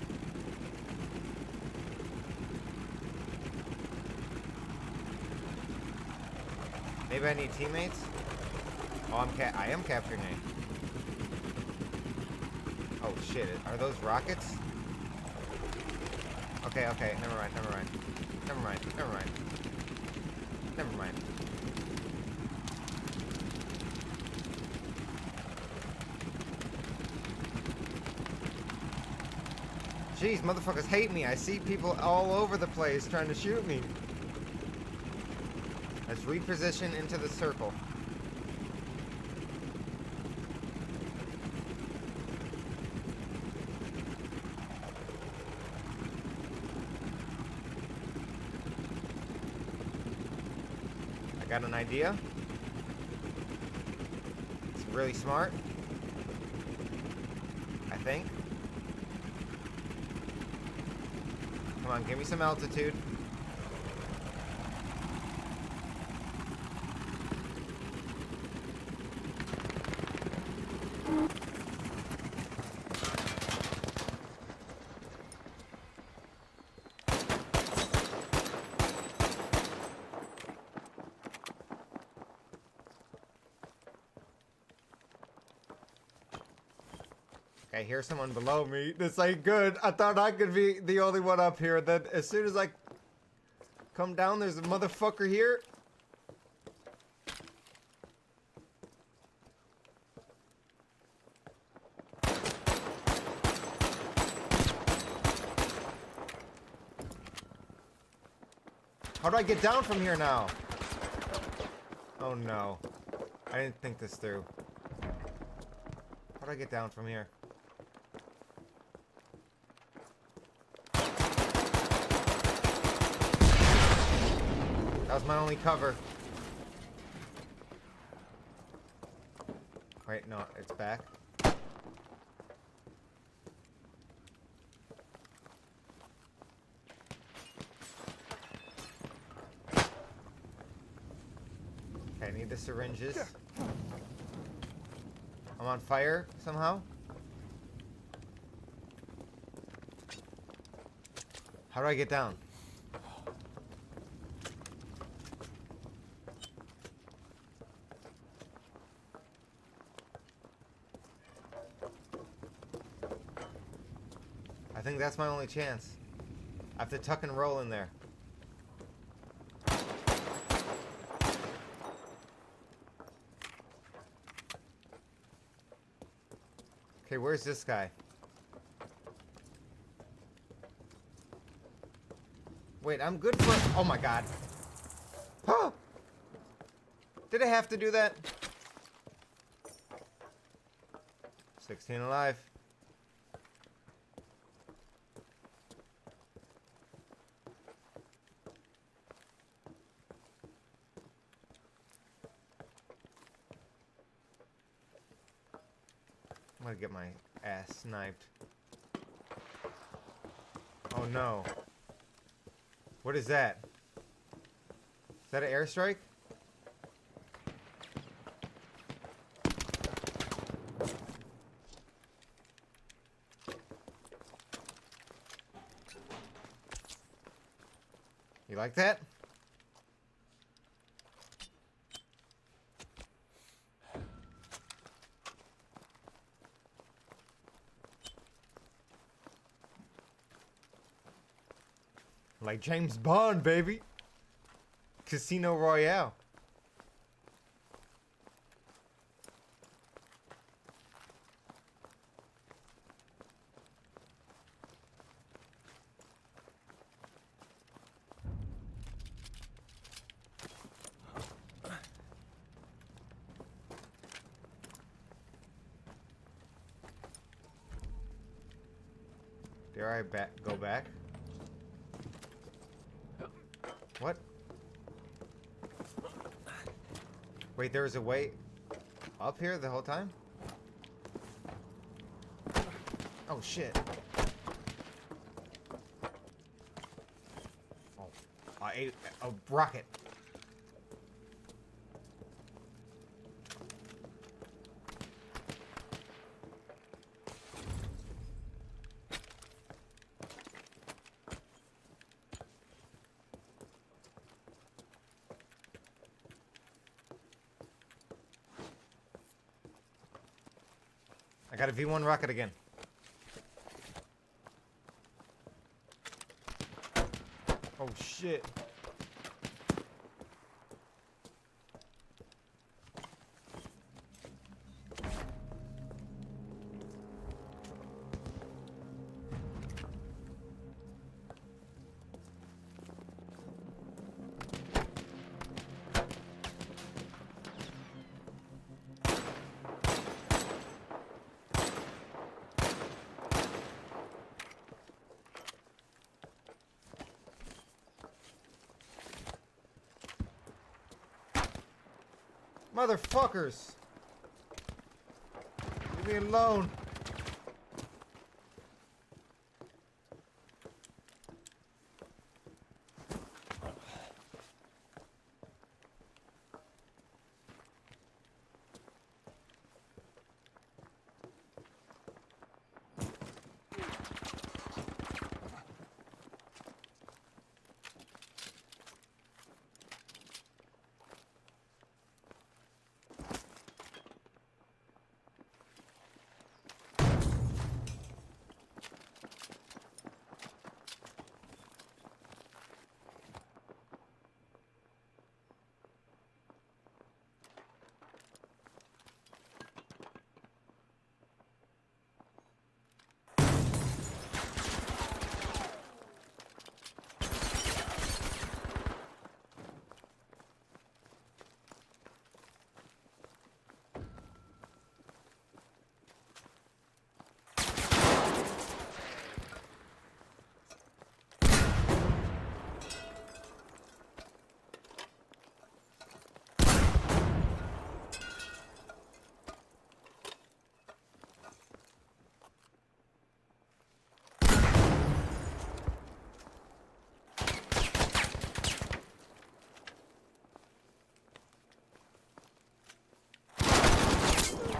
Maybe I need teammates? Oh, I am capturing A. Oh shit, are those rockets? Okay, okay, never mind, never mind. Never mind, never mind. Never mind. Jeez, motherfuckers hate me. I see people all over the place trying to shoot me. Let's reposition into the circle. I got an idea. It's really smart. I think. Come on, give me some altitude. I hear someone below me. This ain't good. I thought I could be the only one up here. Then as soon as I come down, there's a motherfucker here. How do I get down from here now? Oh no. I didn't think this through. How do I get down from here? That was my only cover. Wait, no, it's back. Okay, I need the syringes. I'm on fire somehow. How do I get down? I think that's my only chance. I have to tuck and roll in there. Okay, where's this guy? Wait, I'm good for... Oh my god. Huh! Did I have to do that? 16 alive. I'm gonna get my ass sniped. Oh no. What is that? Is that an airstrike? You like that? Like James Bond, baby. Casino Royale. Dare I go back? What? Wait, there was a way up here the whole time? Oh, shit. Oh, I ate a rocket. I got a V1 rocket again. Oh shit. Motherfuckers! Leave me alone.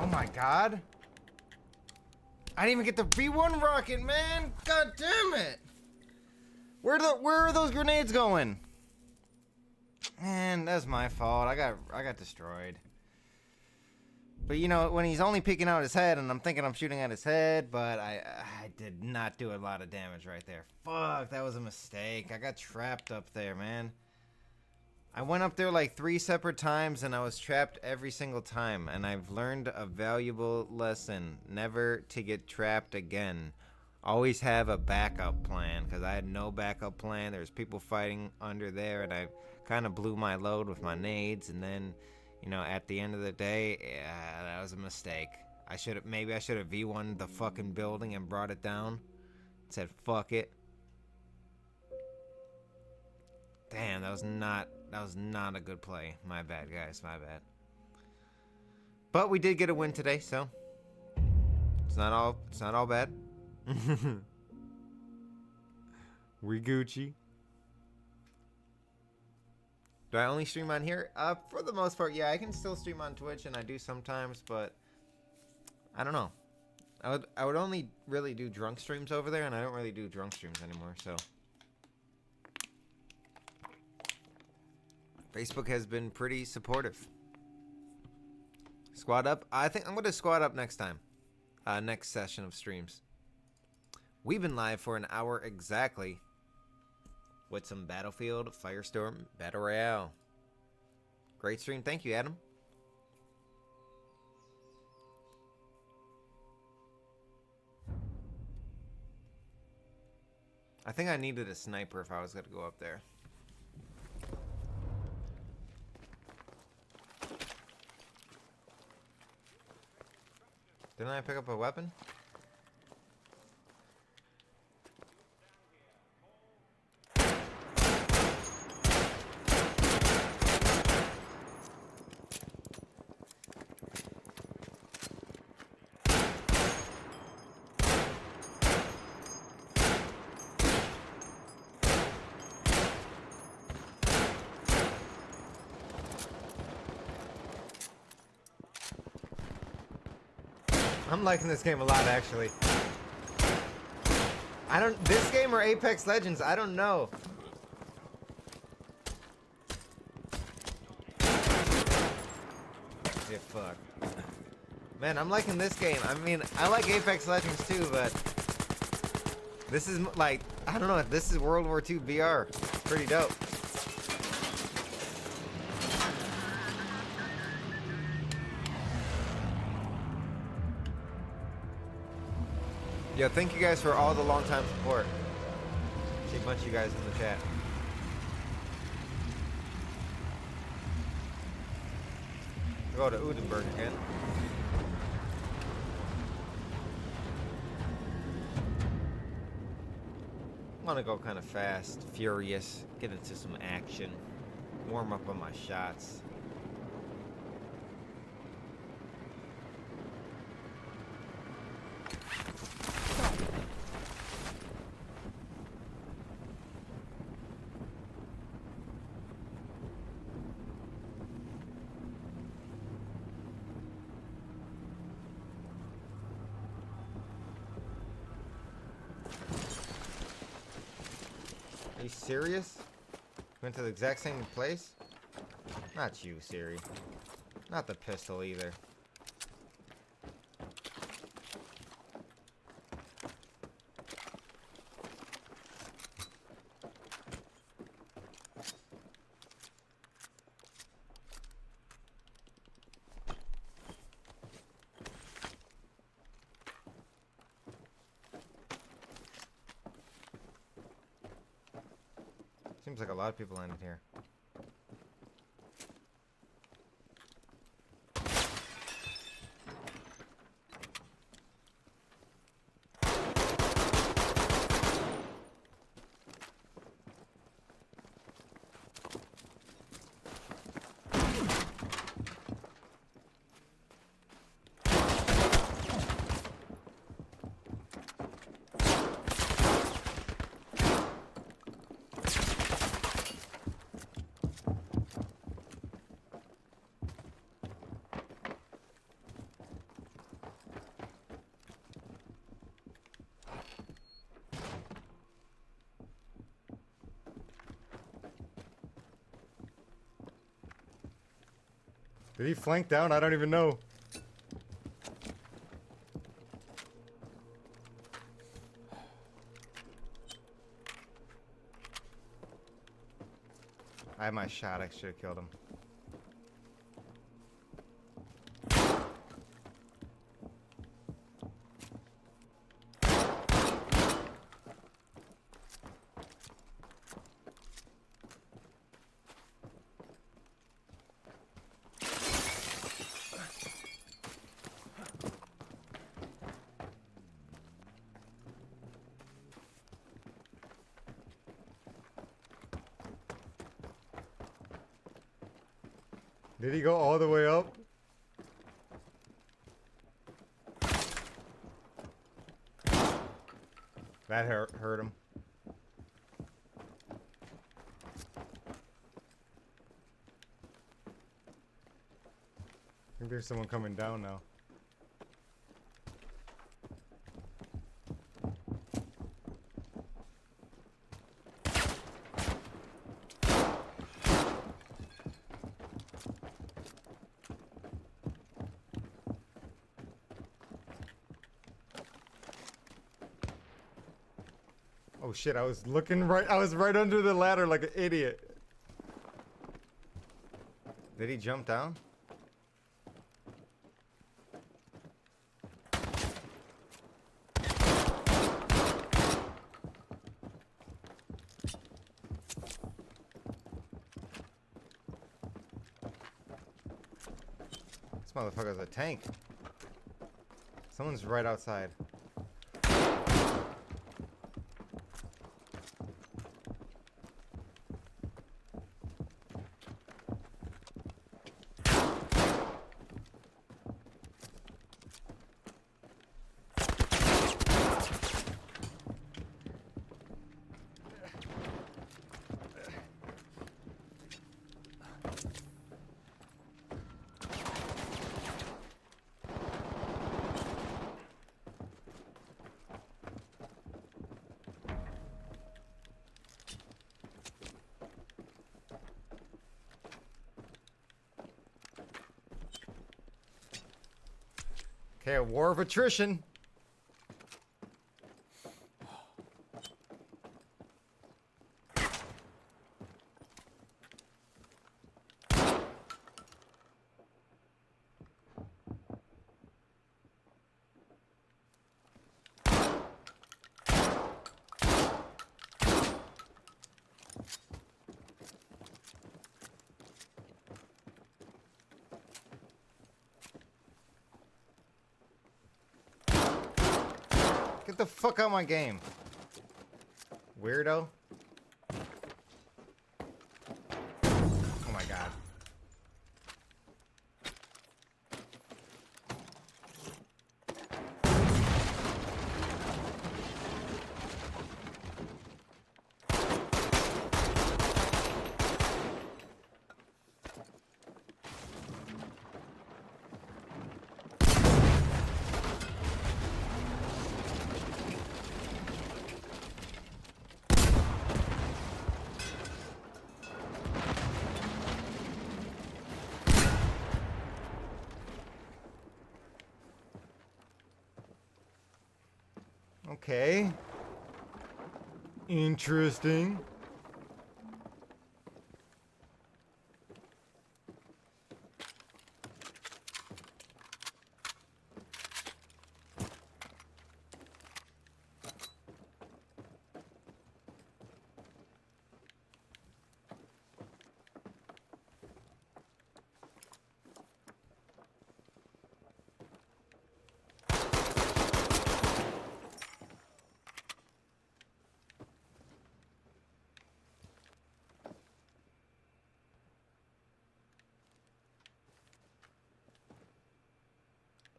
Oh my god. I didn't even get the V1 rocket, man. God damn it. Where are those grenades going? Man, that's my fault. I got destroyed. But you know, when he's only picking out his head, and I'm thinking I'm shooting at his head, but I did not do a lot of damage right there. Fuck, that was a mistake. I got trapped up there, man. I went up there like 3 separate times, and I was trapped every single time. And I've learned a valuable lesson: never to get trapped again. Always have a backup plan, because I had no backup plan. There's people fighting under there, and I kind of blew my load with my nades, and then, you know, at the end of the day, yeah, that was a mistake. Maybe I should have V1'd the fucking building and brought it down. Said fuck it. Damn, that was not a good play. My bad, guys, my bad. But we did get a win today, so it's not all bad. We Gucci. Do I only stream on here? For the most part, yeah. I can still stream on Twitch, and I do sometimes, but I don't know. I would only really do drunk streams over there, and I don't really do drunk streams anymore, so. Facebook has been pretty supportive. Squad up? I think I'm going to squad up next time. Next session of streams. We've been live for an hour exactly. with some Battlefield, Firestorm, Battle Royale. Great stream. Thank you, Adam. I think I needed a sniper if I was going to go up there. Didn't I pick up a weapon? I'm liking this game a lot, actually. This game or Apex Legends, I don't know. Yeah, fuck. Man, I'm liking this game. I mean, I like Apex Legends too, but this is like, I don't know, this is World War II VR. It's pretty dope. Yo, thank you guys for all the long-time support. See a bunch of you guys in the chat. Go to Udenberg again. I want to go kind of fast, furious, get into some action, warm up on my shots. Are you serious? Went to the exact same place? Not you, Siri. Not the pistol either. Seems like a lot of people landed here. Did he flank down? I don't even know. I had my shot. I should have killed him. Did he go all the way up? That hurt him. I think there's someone coming down now. Oh Oh shit, I was looking right. I was right under the ladder like an idiot. Did he jump down? This motherfucker's a tank. Someone's right outside. Okay, a war of attrition. Get the fuck out of my game. Weirdo. Oh my god. Okay. Interesting.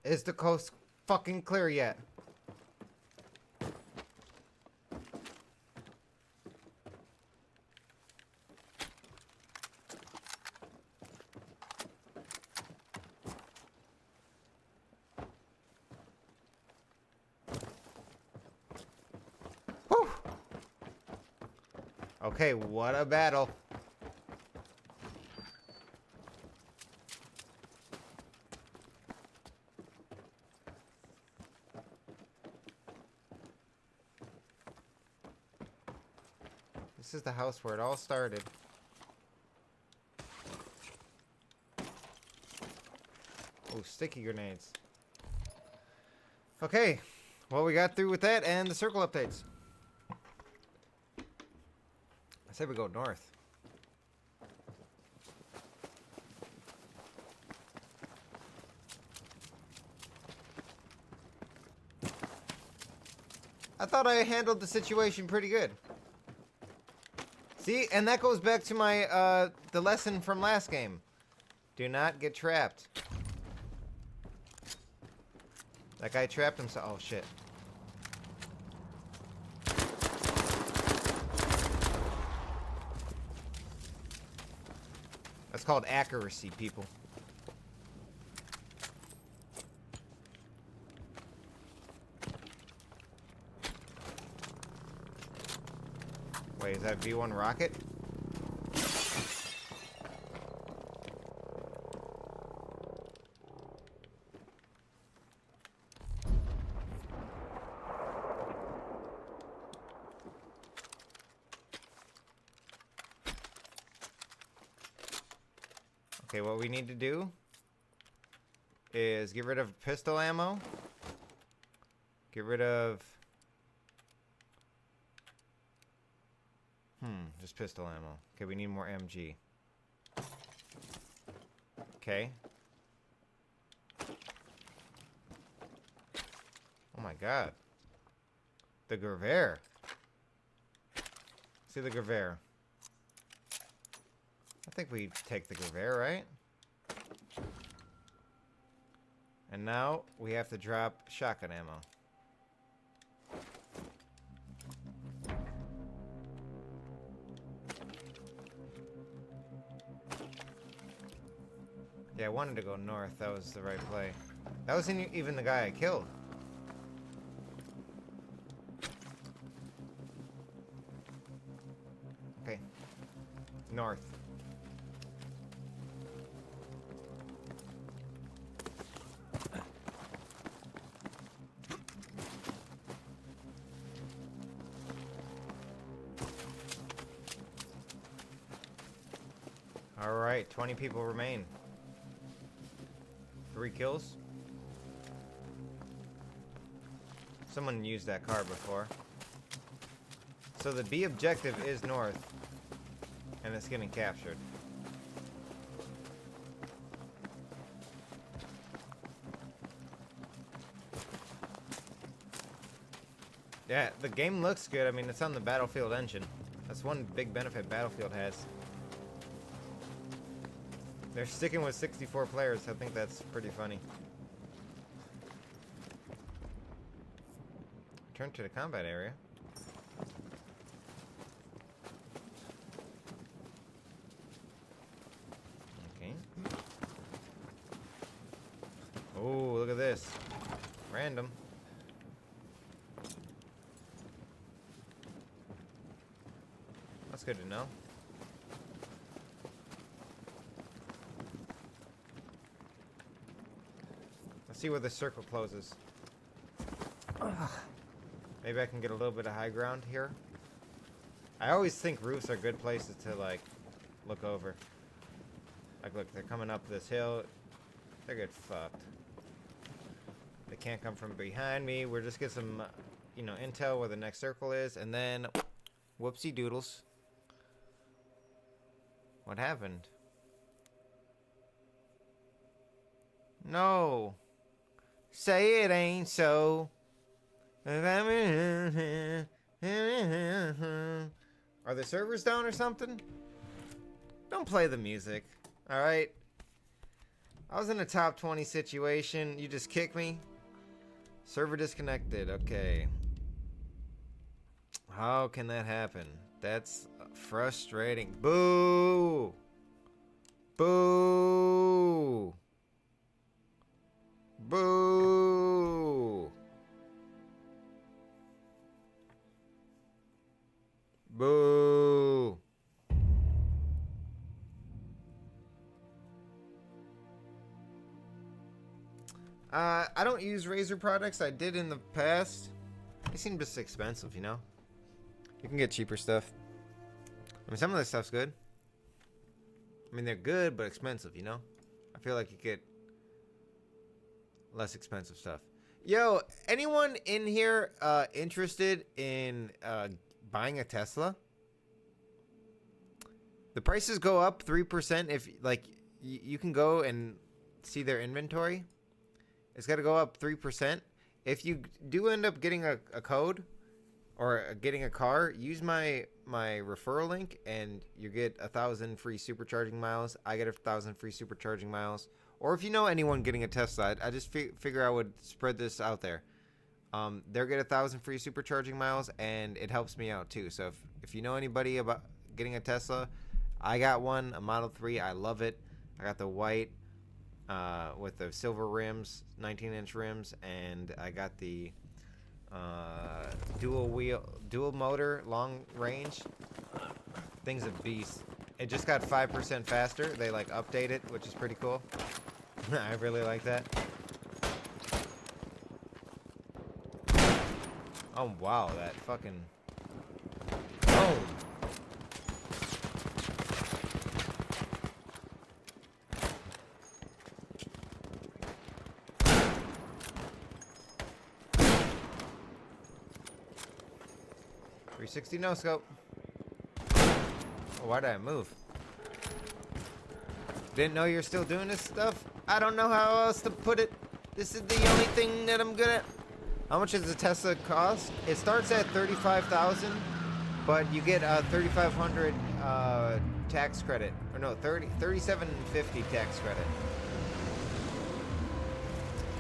Is the coast fucking clear yet? Whew. Okay, what a battle. This is the house where it all started. Oh, sticky grenades. Okay, well, we got through with that and the circle updates. I said we go north. I thought I handled the situation pretty good. See, and that goes back to my, the lesson from last game. Do not get trapped. That guy trapped himself. Oh, shit. That's called accuracy, people. Wait, is that V1 rocket? Okay, what we need to do is get rid of pistol ammo. Get rid of... just pistol ammo. Okay, we need more MG. Okay. Oh my god. The Gervais. See the Gervais. I think we take the Gervais, right? And now we have to drop shotgun ammo. Yeah, I wanted to go north. That was the right play. That wasn't even the guy I killed. Okay. North. All right, 20 people remain. 3 kills. Someone used that car before. So the B objective is north. And it's getting captured. Yeah, the game looks good. I mean, it's on the Battlefield engine. That's one big benefit Battlefield has. They're sticking with 64 players. I think that's pretty funny. Return to the combat area. Okay. Oh, look at this. Random. That's good to know. Let's see where the circle closes. Maybe I can get a little bit of high ground here. I always think roofs are good places to, like, look over. Like, look, they're coming up this hill. They're get fucked. They can't come from behind me. We'll just get some, you know, intel where the next circle is. And then, whoopsie doodles. What happened? No. Say it ain't so. Are the servers down or something? Don't play the music. Alright? I was in a top 20 situation. You just kicked me. Server disconnected. Okay. How can that happen? That's frustrating. Boo! Boo! Boo! Boo! I don't use Razer products. I did in the past. They seem just expensive, you know? You can get cheaper stuff. I mean, some of this stuff's good. I mean, they're good, but expensive, you know? I feel like you get less expensive stuff. Yo, anyone in here interested in buying a Tesla? The prices go up 3% if, like, you can go and see their inventory. It's got to go up 3%. If you do end up getting a code or getting a car, use my referral link and you get 1,000 free supercharging miles. I get 1,000 free supercharging miles. Or if you know anyone getting a Tesla, I just figure I would spread this out there. They'll get 1,000 free supercharging miles, and it helps me out too. So if you know anybody about getting a Tesla, I got one, a Model 3. I love it. I got the white with the silver rims, 19-inch rims, and I got the dual motor, long range. Thing's a beast. It just got 5% faster. They like update it, which is pretty cool. I really like that. Oh wow, that fucking boom. 360 no scope. Oh, why did I move? Didn't know you're still doing this stuff? I don't know how else to put it. This is the only thing that I'm good at. How much does the Tesla cost? It starts at $35,000, but you get a $3,500 tax credit. Or no, $37.50 tax credit.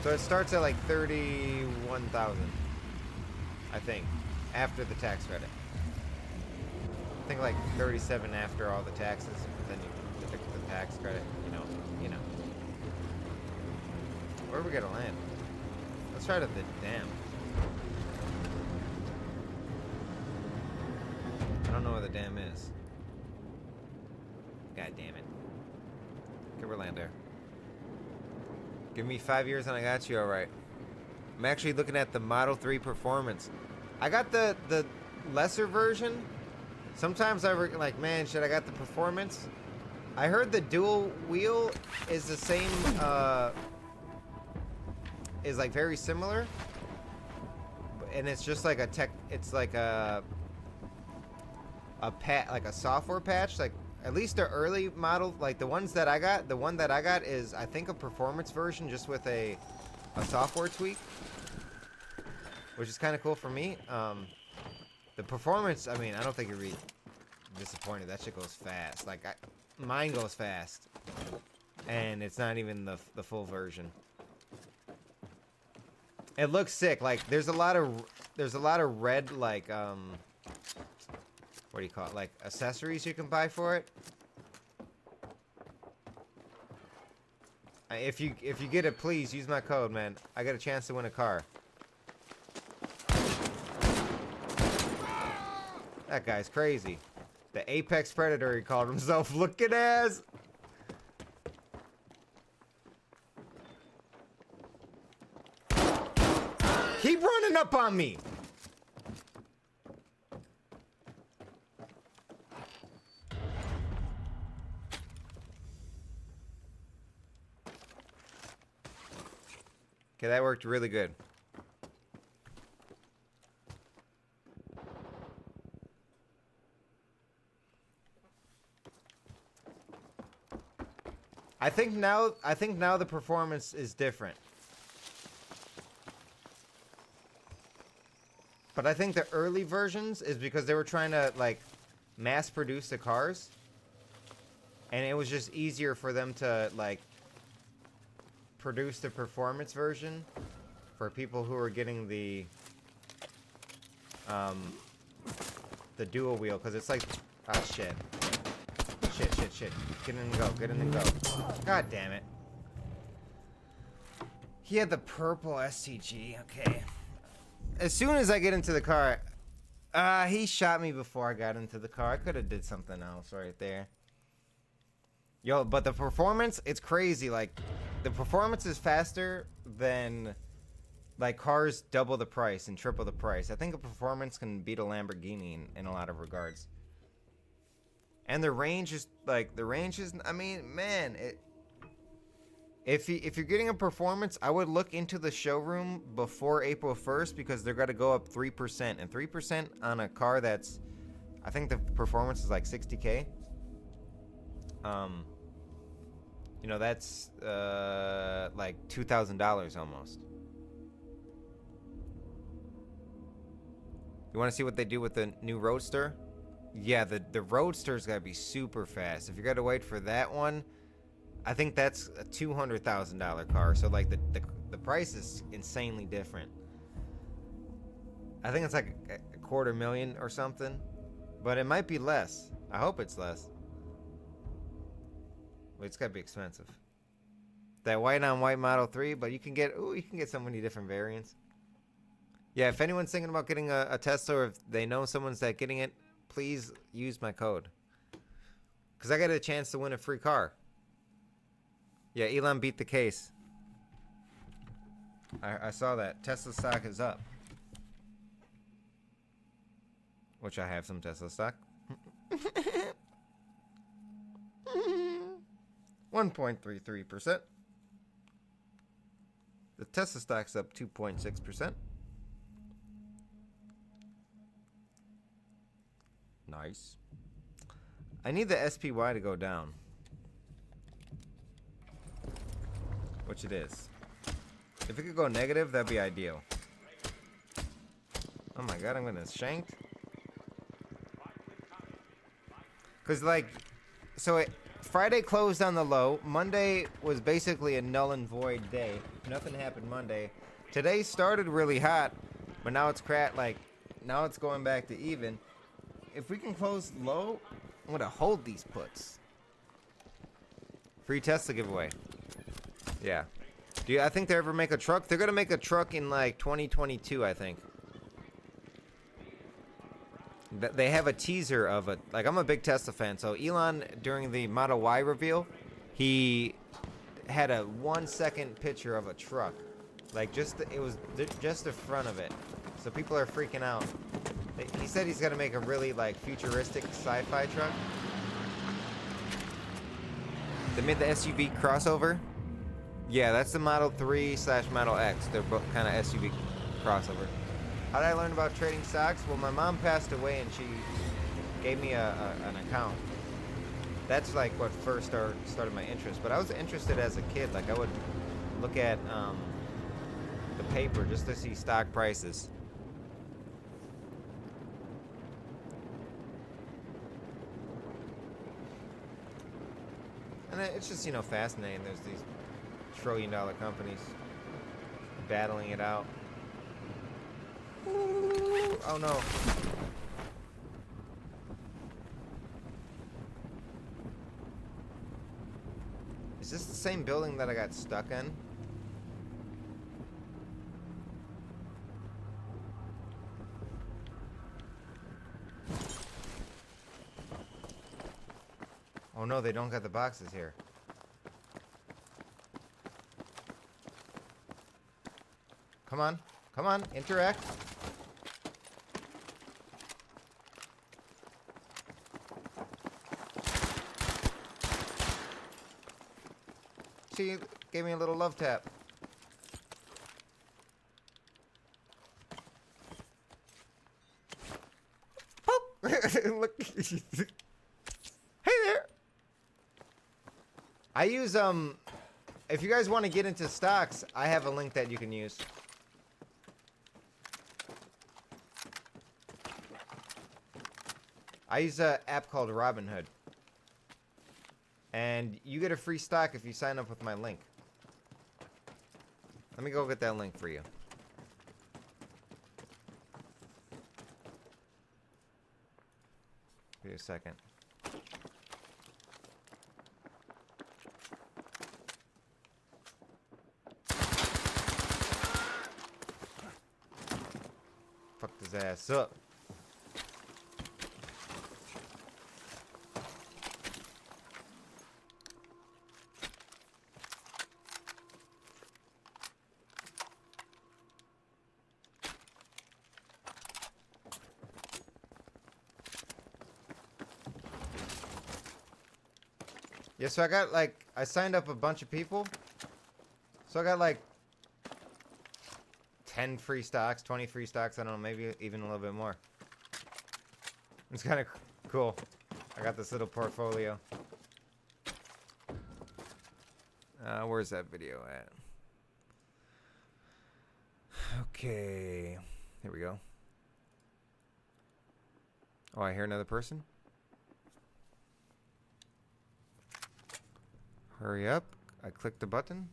So it starts at like $31,000, I think, after the tax credit. I think like 37 after all the taxes, but then you get the tax credit. You know. Where are we gonna land? Let's try to the dam. I don't know where the dam is. God damn it. Okay, we'll land there. Give me 5 years and I got you alright. I'm actually looking at the Model 3 Performance. I got the lesser version. Sometimes like, man, shit, I got the Performance. I heard the dual wheel is the same, is like very similar. And it's just like it's like a software patch. Like, at least the early model, like the one that I got is, I think, a performance version just with a software tweak, which is kind of cool for me. The performance, I mean, I don't think you'll be disappointed. That shit goes fast. Like, mine goes fast, and it's not even the full version. It looks sick. Like, there's a lot of red, like, what do you call it? Like, accessories you can buy for it. If you get it, please use my code, man. I got a chance to win a car. That guy's crazy. The apex predator, he called himself. Looking ass. Keep running up on me. Okay, that worked really good. I think now the performance is different. But I think the early versions is because they were trying to, like, mass produce the cars. And it was just easier for them to, like, produce the performance version for people who are getting the dual wheel, because it's like, ah, shit. Shit. Get in and go. God damn it. He had the purple STG, okay. As soon as I get into the car, he shot me before I got into the car. I could have did something else right there. Yo, but the performance, it's crazy. Like, the performance is faster than, like, cars double the price and triple the price. I think a performance can beat a Lamborghini in a lot of regards. And the range is, I mean, man, if you're getting a performance, I would look into the showroom before April 1st, because they're going to go up 3%. And 3% on a car that's, I think the performance is like $60K. You know, that's like $2,000 almost. You want to see what they do with the new Roadster? Yeah, the Roadster's got to be super fast. If you got to wait for that one, I think that's a $200,000 car. So, like, the price is insanely different. I think it's like a $250,000 or something, but it might be less. I hope it's less. Well, it's gotta be expensive. That white on white Model 3, but you can get so many different variants. Yeah, if anyone's thinking about getting a Tesla, or if they know someone's that getting it, please use my code. Because I got a chance to win a free car. Yeah, Elon beat the case. I saw that. Tesla stock is up. Which I have some Tesla stock. 1.33%. The Tesla stock's up 2.6%. Nice. I need the SPY to go down. Which it is. If it could go negative, that'd be ideal. Oh my god, I'm gonna shanked. Cause like, so Friday closed on the low. Monday was basically a null and void day. Nothing happened Monday. Today started really hot, but now it's now it's going back to even. If we can close low, I'm gonna hold these puts. Free Tesla giveaway. Yeah. I think they ever make a truck? They're gonna make a truck in like 2022, I think. They have a teaser of it. Like, I'm a big Tesla fan, so Elon, during the Model Y reveal, he had a 1-second picture of a truck. Like, it was just the front of it. So people are freaking out. He said he's gonna make a really, like, futuristic sci-fi truck. They made the SUV crossover. Yeah, that's the Model 3/Model X. They're both kind of SUV crossover. How did I learn about trading stocks? Well, my mom passed away and she gave me an account. That's like what first started my interest. But I was interested as a kid. Like, I would look at the paper just to see stock prices. And it's just, fascinating. There's these trillion-dollar companies battling it out. Oh no. Is this the same building that I got stuck in? Oh no, they don't got the boxes here. Come on. Come on, interact. She gave me a little love tap. Look. Hey there. I use if you guys want to get into stocks, I have a link that you can use. I use an app called Robinhood. And you get a free stock if you sign up with my link. Let me go get that link for you. Give me a second. Fucked his ass up. Yeah, so I signed up a bunch of people. So I got like 10 free stocks, 20 free stocks, I don't know, maybe even a little bit more. It's kind of cool. I got this little portfolio. Where's that video at? Okay. Here we go. Oh, I hear another person? Hurry up. I clicked the button.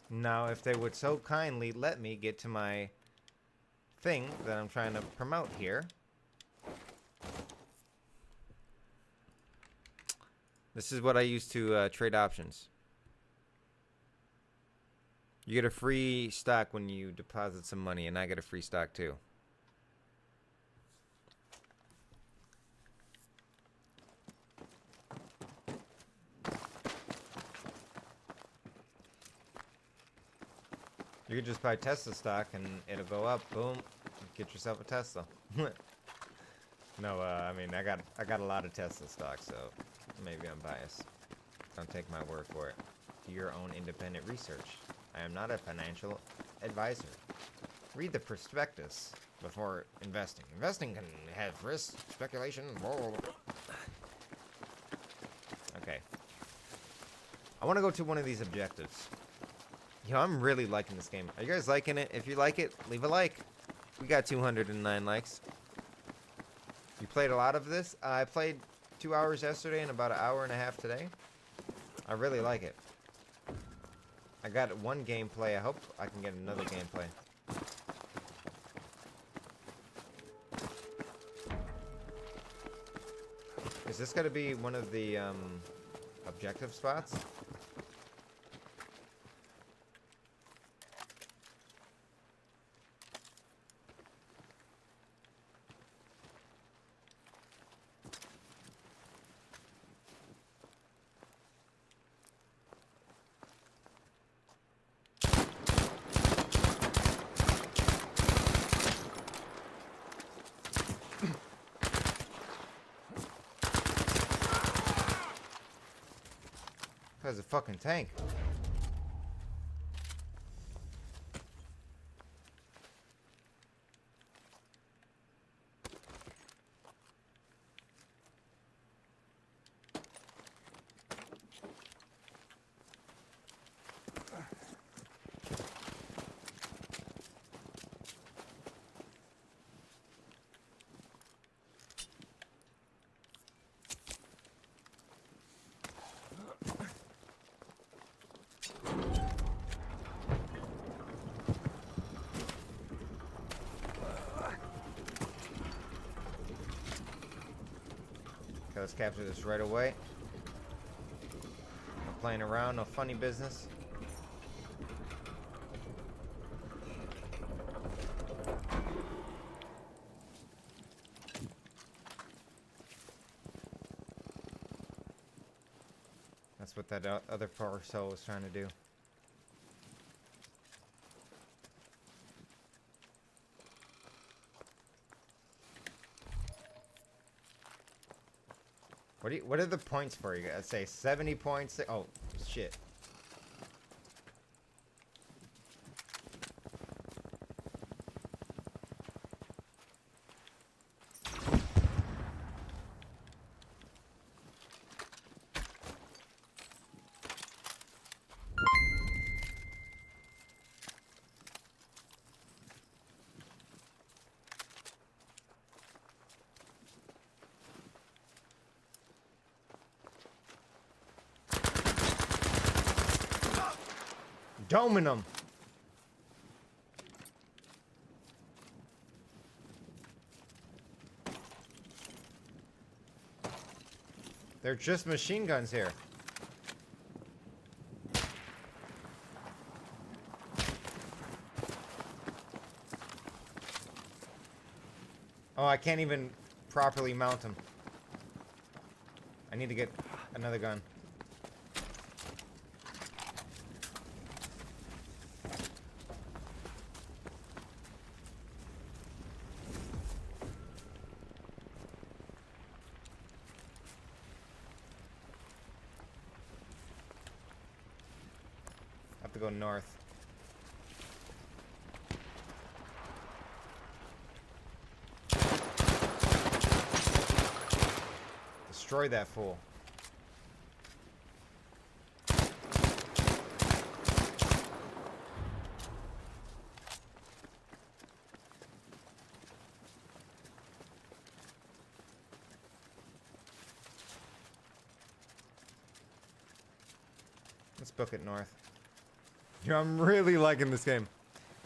Now, if they would so kindly let me get to my thing that I'm trying to promote here. This is what I use to trade options. You get a free stock when you deposit some money, and I get a free stock too. You could just buy Tesla stock and it'll go up. Boom. Get yourself a Tesla. No, I mean I got a lot of Tesla stock, so maybe I'm biased. Don't take my word for it. Do your own independent research. I am not a financial advisor. Read the prospectus before investing. Investing can have risk, speculation, blah, blah, blah. Okay. I want to go to one of these objectives. Yo, I'm really liking this game. Are you guys liking it? If you like it, leave a like. We got 209 likes. You played a lot of this? I played 2 hours yesterday and about an hour and a half today. I really like it. I got one gameplay. I hope I can get another gameplay. Is this going to be one of the objective spots? That's a fucking tank. Okay, let's capture this right away. No playing around, no funny business. That's what that other parcel was trying to do. What are the points for you guys? Say 70 points. Oh, shit. Doming them. They're just machine guns here. Oh, I can't even properly mount them. I need to get another gun. Have to go north. Destroy that fool. Let's book it north. Yo, I'm really liking this game.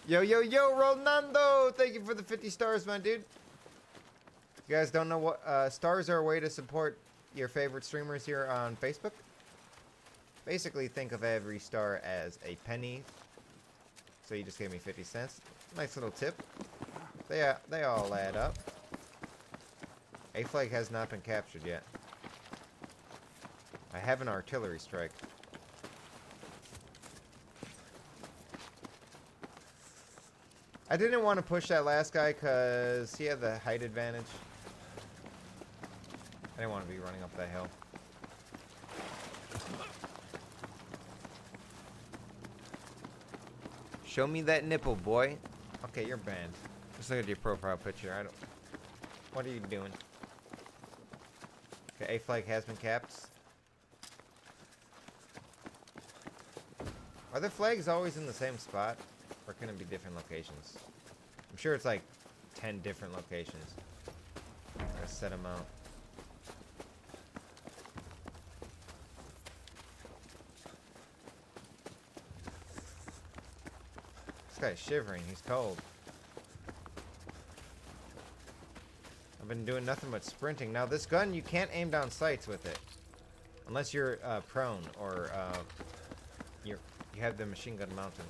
Yo, yo, yo, Ronaldo! Thank you for the 50 stars, my dude. You guys don't know what stars are a way to support your favorite streamers here on Facebook. Basically, think of every star as a penny. So you just gave me 50 cents. Nice little tip. They all add up. A flag has not been captured yet. I have an artillery strike. I didn't want to push that last guy because he had the height advantage. I didn't want to be running up that hill. Show me that nipple, boy. Okay, you're banned. Just look at your profile picture. I don't... What are you doing? Okay, A flag has been capped. Are the flags always in the same spot? Or can it be different locations? I'm sure it's like 10 different locations. Gotta set them out. This guy's shivering. He's cold. I've been doing nothing but sprinting. Now this gun, you can't aim down sights with it. Unless you're prone or you have the machine gun mounted.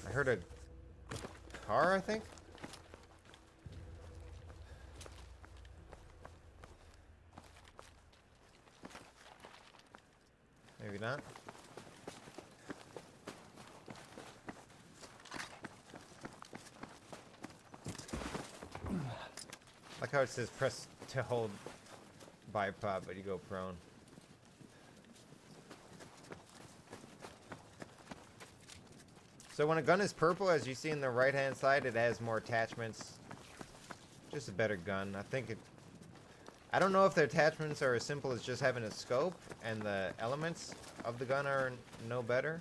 I heard a car, I think? Maybe not. Like how it says press to hold bipod, but you go prone. So when a gun is purple, as you see in the right hand side, it has more attachments. Just a better gun. I don't know if the attachments are as simple as just having a scope and the elements of the gun are no better.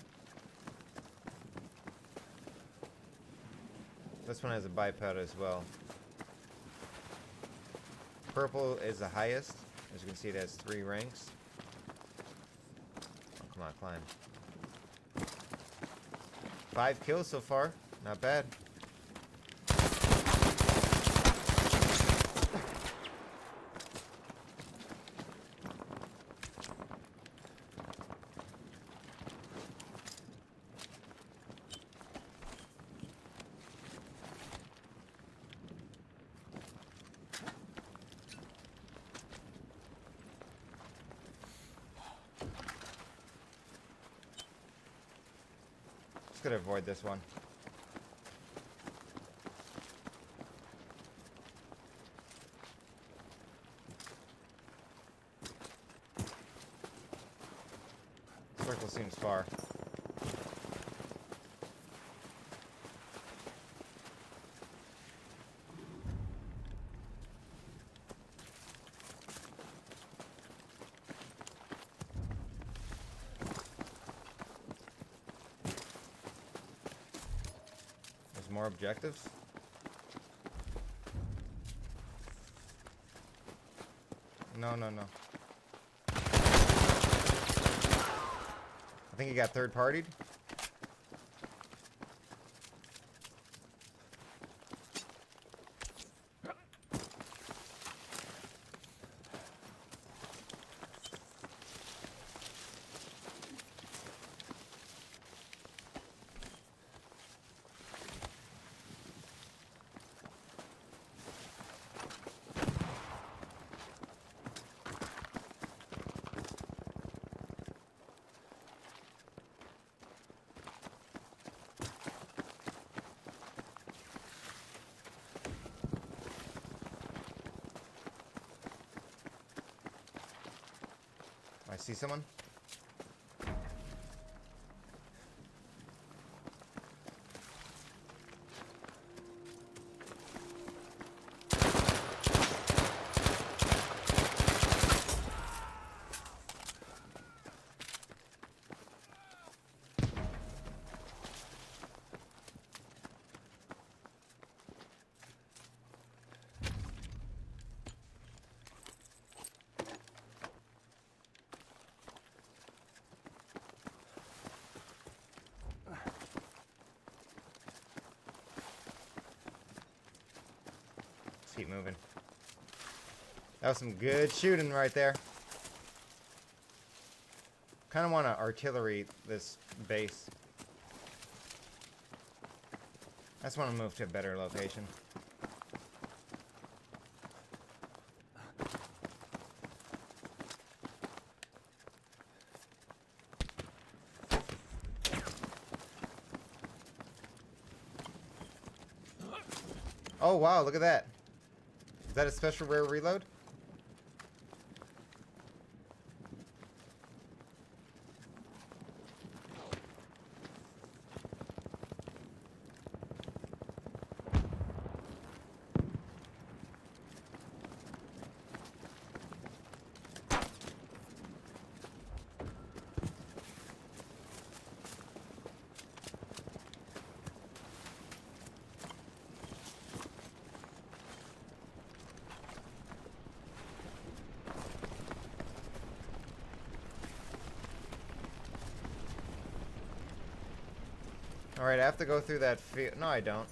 This one has a bipod as well. Purple is the highest. As you can see, it has 3 ranks. Oh, come on, climb. 5 kills so far. Not bad. Gonna avoid this one. Circle seems far. More objectives. No. I think he got third partied. I see someone. Keep moving. That was some good shooting right there. Kind of want to artillery this base. I just want to move to a better location. Oh, wow, look at that. Is that a special rare reload? Alright, I have to go through that field. No, I don't.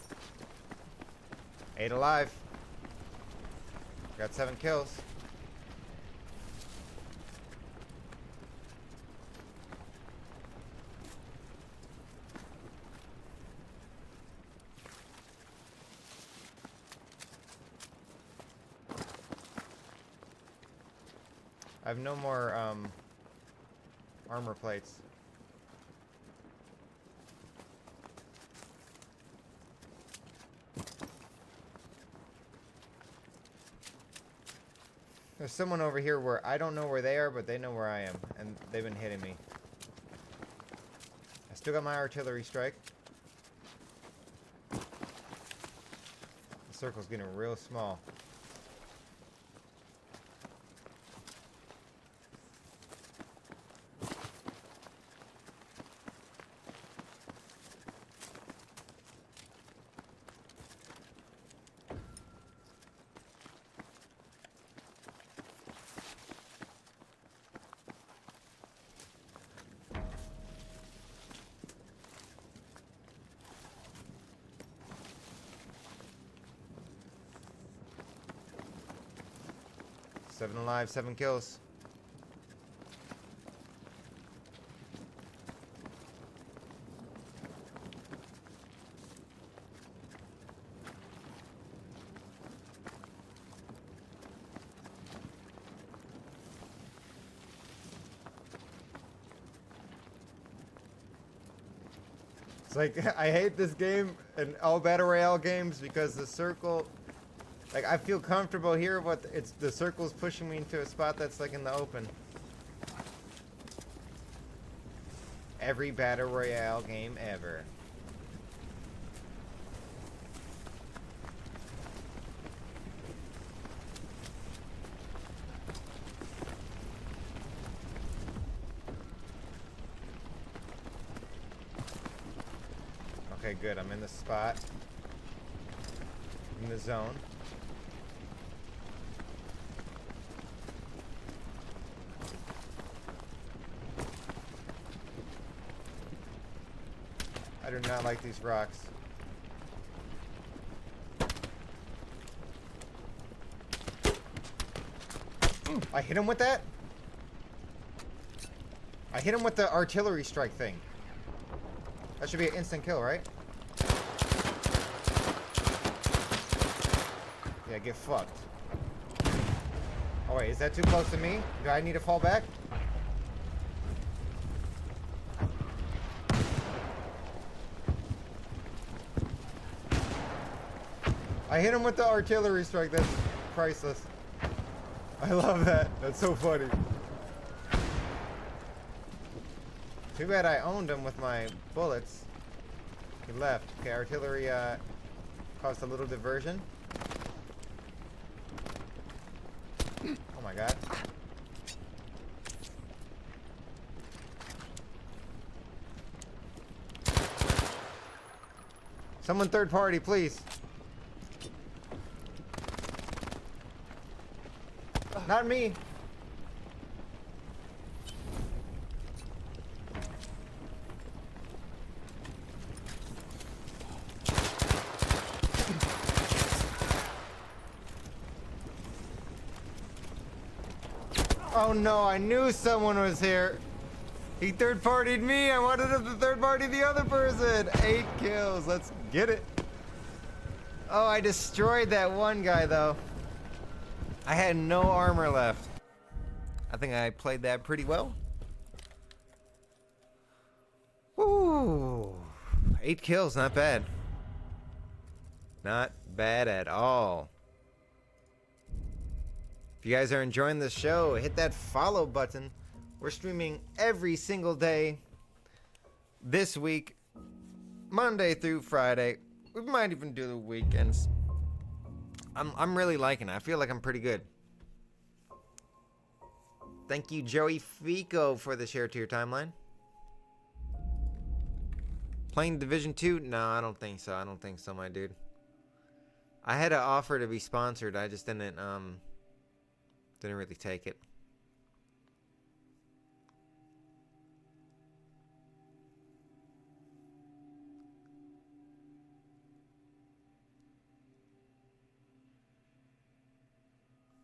8 alive. Got 7 kills. I have no more armor plates. There's someone over here where I don't know where they are, but they know where I am, and they've been hitting me. I still got my artillery strike. The circle's getting real small. Seven alive, 7 kills. It's like, I hate this game and all Battle Royale games because the circle... Like, I feel comfortable here, but it's the circle's pushing me into a spot that's like in the open. Every Battle Royale game ever. Okay, good. I'm in the spot. In the zone. I do not like these rocks. I hit him with that? I hit him with the artillery strike thing. That should be an instant kill, right? Yeah, get fucked. Oh wait, is that too close to me? Do I need to fall back? I hit him with the artillery strike. That's priceless. I love that. That's so funny. Too bad I owned him with my bullets. He left. Okay, artillery caused a little diversion. Oh my god. Someone third party, please. Not me. Oh no, I knew someone was here. He third-partied me. I wanted him to third-party the other person. 8 kills. Let's get it. Oh, I destroyed that one guy, though. I had no armor left. I think I played that pretty well. Woo! 8 kills, not bad. Not bad at all. If you guys are enjoying the show, hit that follow button. We're streaming every single day this week, Monday through Friday. We might even do the weekends. I'm really liking it. I feel like I'm pretty good. Thank you, Joey Fico, for the share to your timeline. Playing Division 2? No, I don't think so. I don't think so, my dude. I had an offer to be sponsored. I just didn't really take it.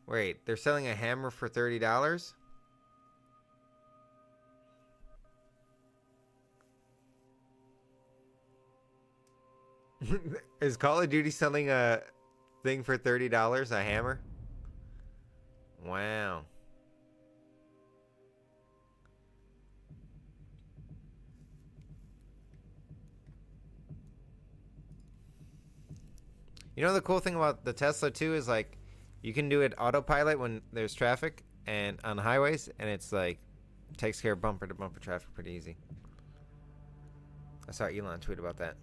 Wait, they're selling a hammer for $30? Is Call of Duty selling a thing for $30? A hammer? Wow. You know the cool thing about the Tesla too is like you can do it autopilot when there's traffic and on highways, and it's like takes care of bumper to bumper traffic pretty easy. I saw Elon tweet about that.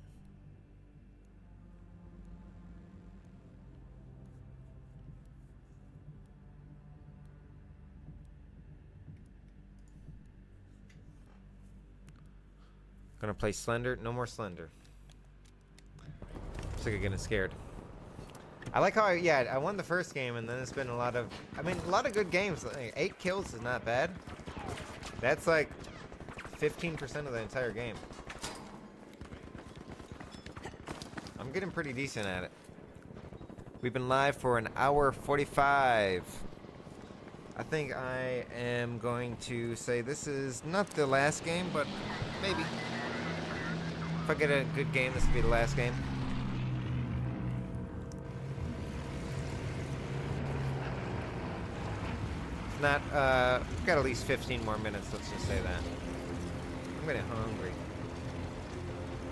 Gonna play Slender. No more Slender. Sick of getting scared. I like how I won the first game, and then it's been a lot of good games. Like 8 kills is not bad. That's like 15% of the entire game. I'm getting pretty decent at it. We've been live for an hour 45. I think I am going to say this is not the last game, but maybe. If I get a good game, this will be the last game. If not, we've got at least 15 more minutes, let's just say that. I'm getting hungry.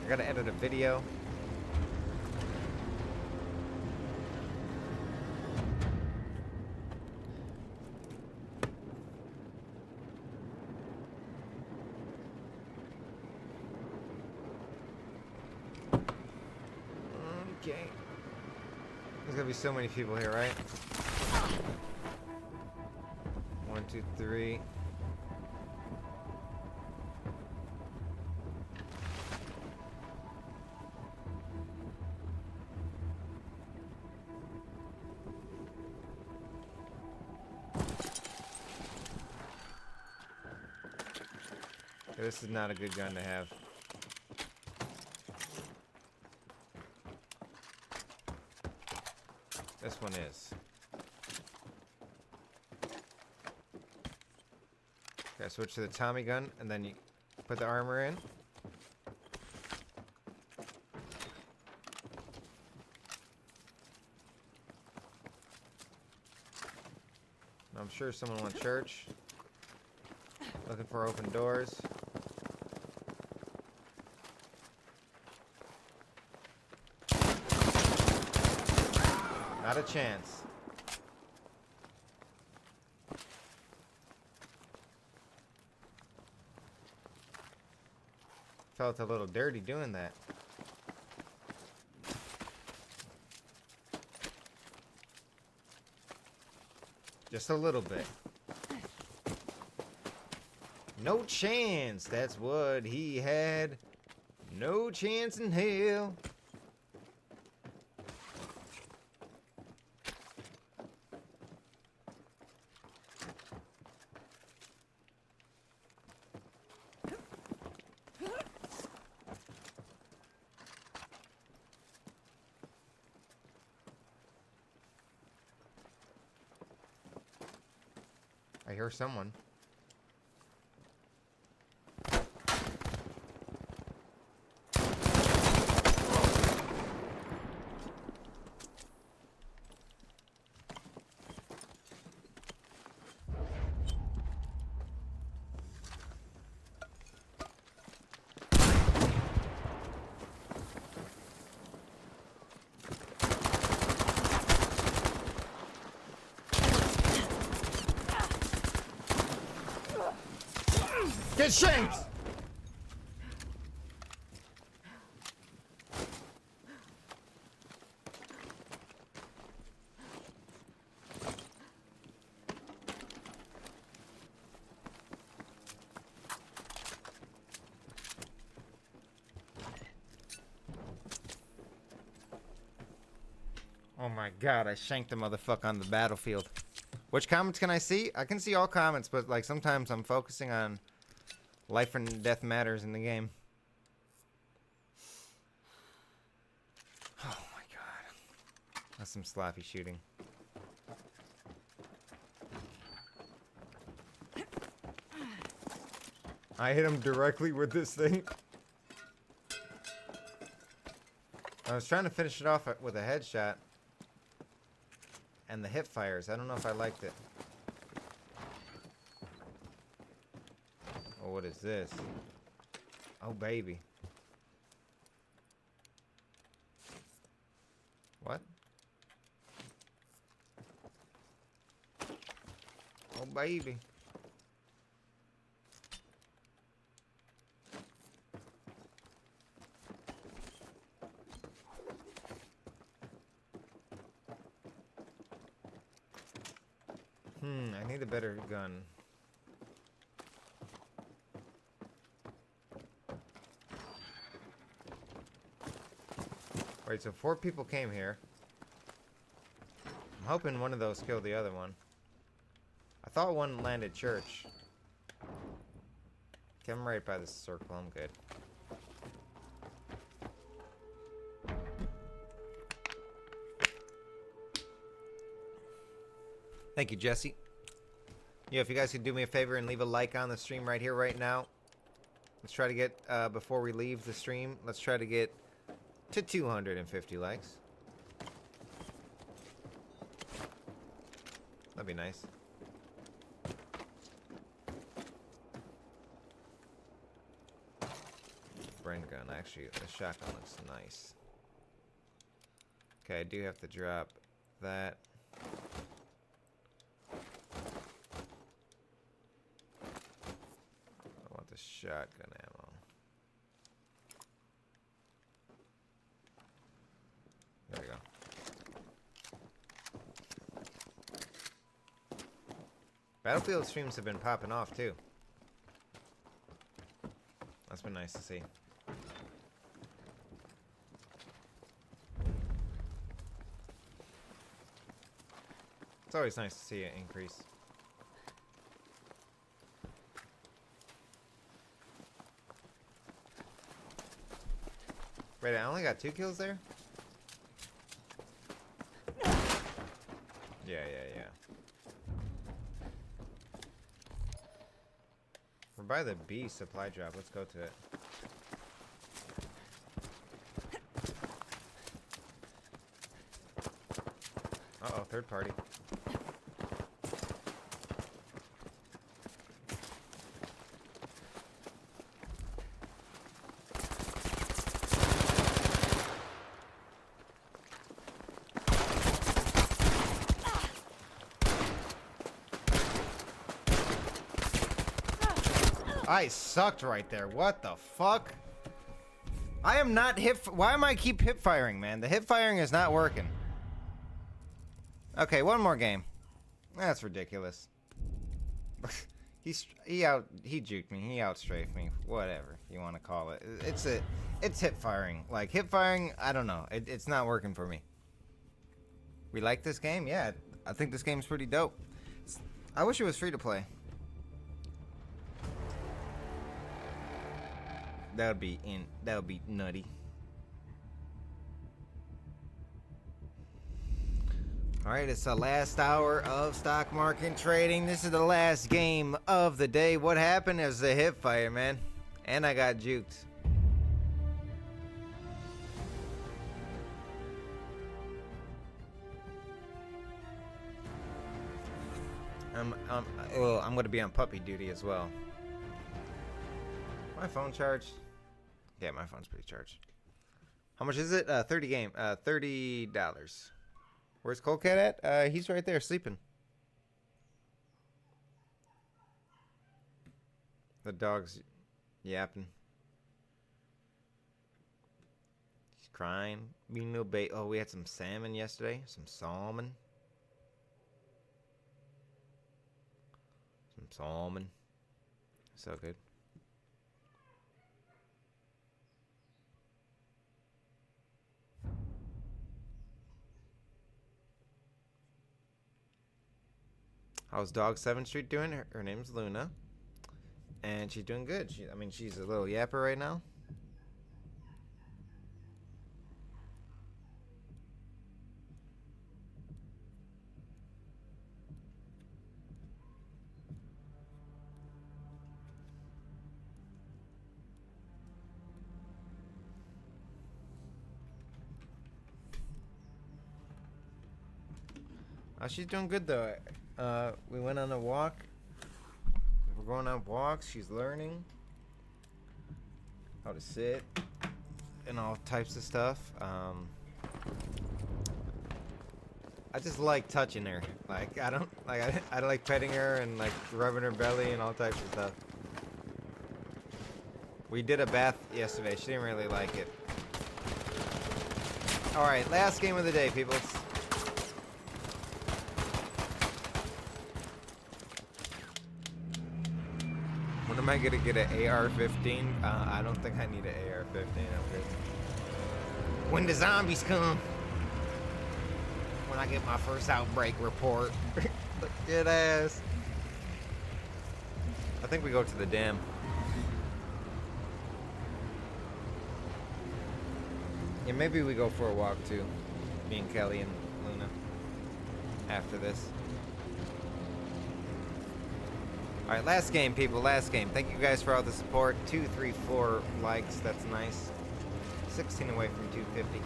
I gotta edit a video. Okay. There's gonna be so many people here, right? 1, 2, 3. This is not a good gun to have. This one is. Okay, switch to the Tommy gun, and then you put the armor in. I'm sure someone went church. Looking for open doors. Not a chance. Felt a little dirty doing that. Just a little bit. No chance. That's what he had. No chance in hell. I hear someone. get shanked! Oh my god, I shanked the motherfucker on the battlefield. Which comments can I see? I can see all comments, but like sometimes I'm focusing on life and death matters in the game. Oh my god. That's some sloppy shooting. I hit him directly with this thing. I was trying to finish it off with a headshot. And the hip fires. I don't know if I liked it. Oh, what is this? Oh, baby. What? Oh, baby. I need a better gun. Wait, so 4 people came here. I'm hoping one of those killed the other one. I thought one landed church. Okay, I'm right by this circle. I'm good. Thank you, Jesse. Yeah, if you guys could do me a favor and leave a like on the stream right here, right now. Let's try to get, before we leave the stream, let's try to get to 250 likes. That'd be nice. Brain gun, actually, the shotgun looks nice. Okay, I do have to drop that. Shotgun ammo. There we go. Battlefield streams have been popping off too. That's been nice to see. It's always nice to see it increase. Wait, I only got 2 kills there? Yeah. We're by the B supply drop. Let's go to it. Uh-oh, third party. I sucked right there. What the fuck? I am not hip. Why am I keep hip firing, man? The hip firing is not working. Okay, one more game. That's ridiculous. he juked me. He outstrafed me. Whatever you want to call it. It's hip firing. Like hip firing, I don't know. It's not working for me. We like this game? Yeah, I think this game's pretty dope. I wish it was free to play. That would be nutty. Alright, it's the last hour of stock market trading. This is the last game of the day. What happened is the hip fire, man. And I got juked. I'm gonna be on puppy duty as well. My phone charged? Yeah, my phone's pretty charged. How much is it? $30. Where's Colecat at? He's right there sleeping. The dog's yapping. She's crying. Being no bait. Oh, we had some salmon yesterday. Some salmon. Some salmon. So good. How's Dog 7th Street doing? Her name's Luna. And she's doing good. She's a little yapper right now. She's doing good though. We went on a walk. We're going on walks. She's learning how to sit and all types of stuff. I just like touching her. Like I don't like I like petting her and like rubbing her belly and all types of stuff. We did a bath yesterday. She didn't really like it. All right, last game of the day, people. When am I gonna get an AR-15? I don't think I need an AR-15. I'm good. When the zombies come. When I get my first outbreak report. Good ass. I think we go to the dam. Yeah, maybe we go for a walk too. Me and Kelly and Luna. After this. Alright, last game, people. Last game. Thank you guys for all the support. 2, 3, 4 likes. That's nice. 16 away from 250.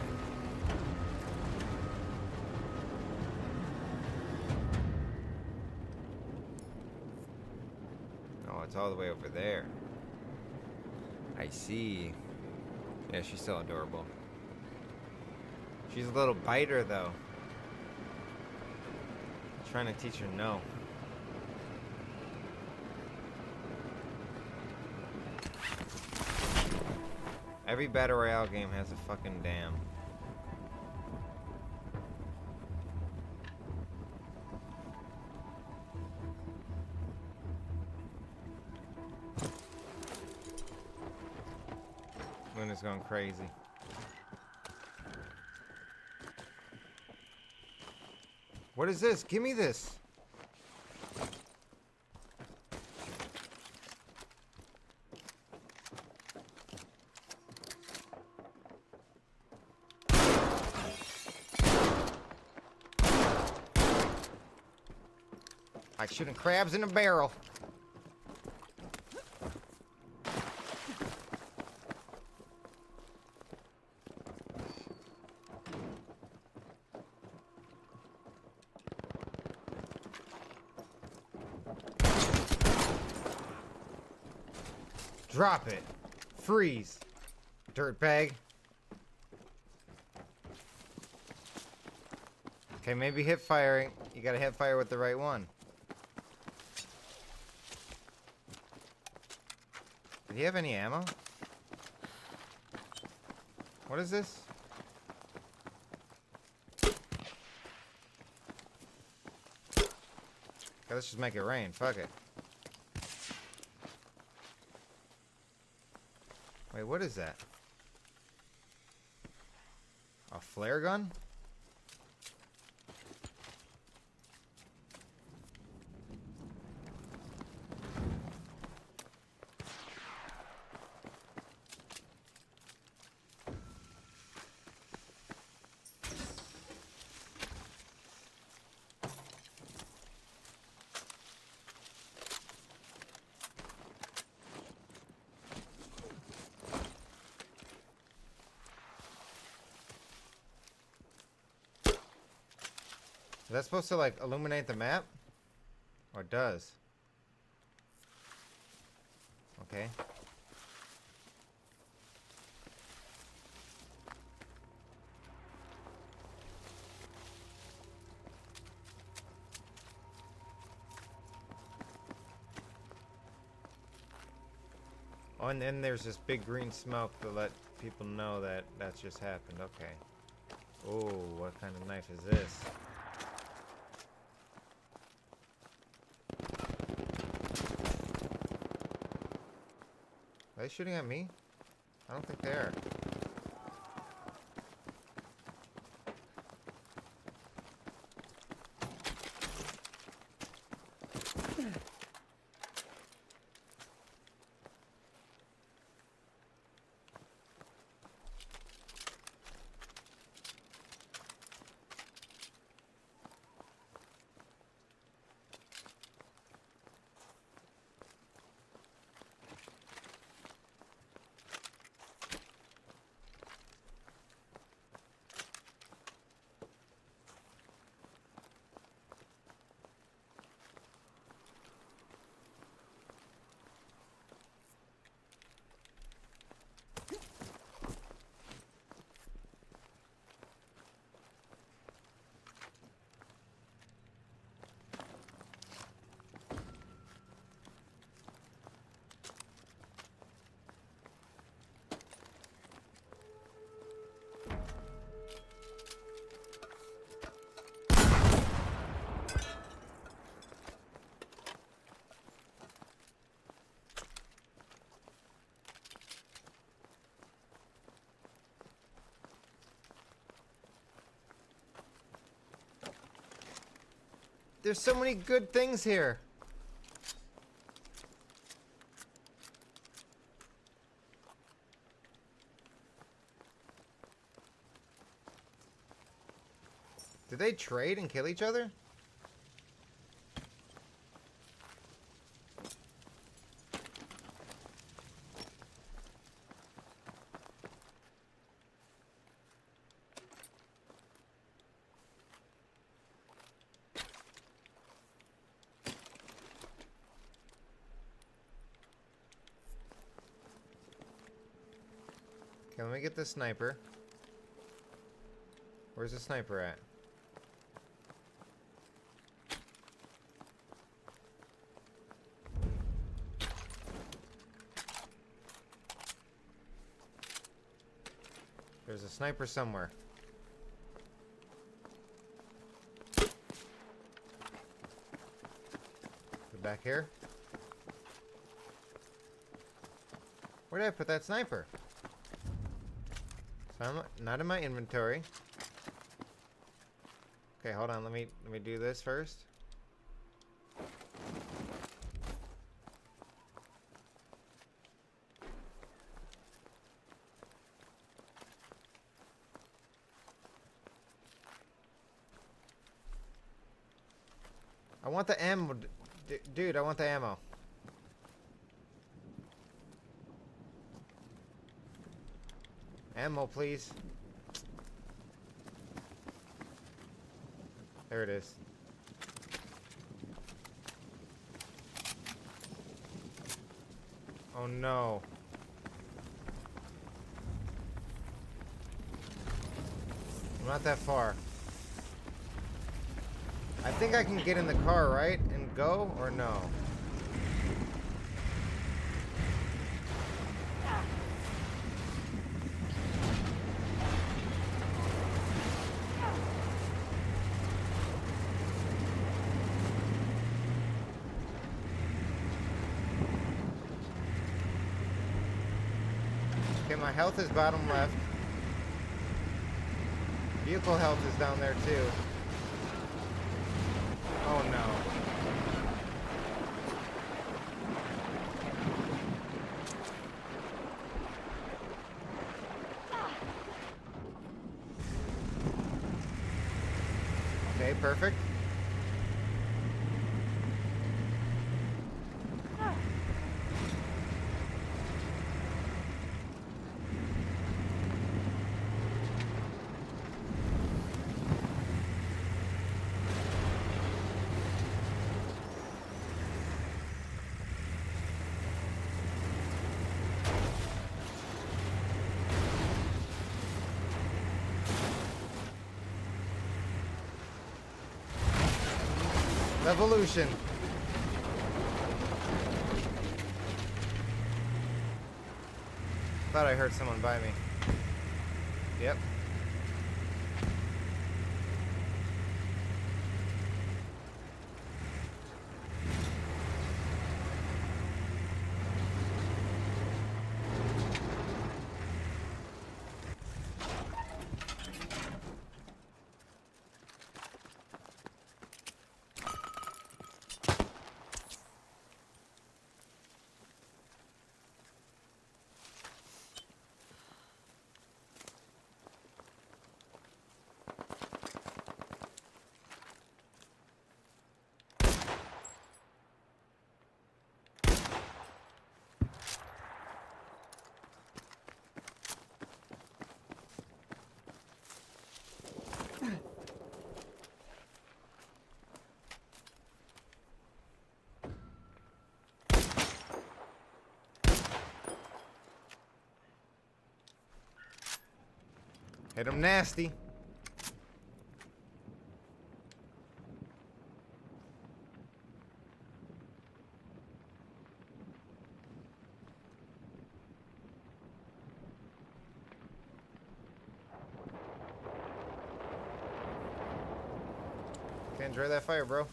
Oh, it's all the way over there. I see. Yeah, she's still adorable. She's a little biter, though. I'm trying to teach her no. Every Battle Royale game has a fucking dam. Luna's going crazy. What is this? Give me this. Like shooting crabs in a barrel. Drop it. Freeze. Dirtbag. Okay, maybe hip firing. You gotta hip fire with the right one. Did he have any ammo? What is this? Okay, let's just make it rain. Fuck it. Wait, what is that? A flare gun? Is that supposed to, like, illuminate the map? Or it does? Okay. Oh, and then there's this big green smoke to let people know that that's just happened. Okay. Oh, what kind of knife is this? Are they shooting at me? I don't think they are. There's so many good things here. Do they trade and kill each other? Okay, let me get the sniper. Where's the sniper at? There's a sniper somewhere. Go back here. Where did I put that sniper? So I'm not in my inventory. Okay, hold on. Let me do this first. I want the ammo, dude. I want the ammo. Ammo, please. There it is. Oh no. I'm not that far. I think I can get in the car, right? And go, or no? Okay, my health is bottom left. Vehicle health is down there too. Oh no. Okay, perfect. Evolution. Thought I heard someone by me. Yep. Hit him nasty. Can't enjoy that fire, bro.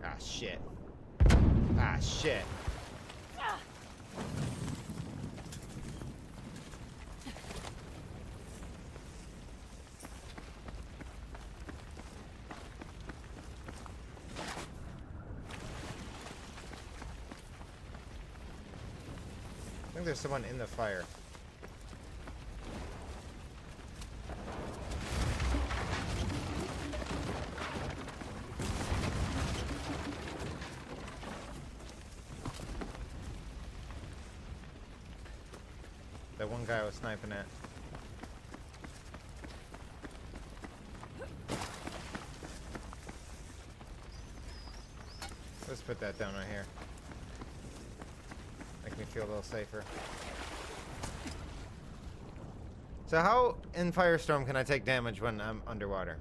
Ah, shit. Ah, shit. I think there's someone in the fire. That one guy I was sniping at. Let's put that down right here. Make me feel a little safer. So how in Firestorm can I take damage when I'm underwater?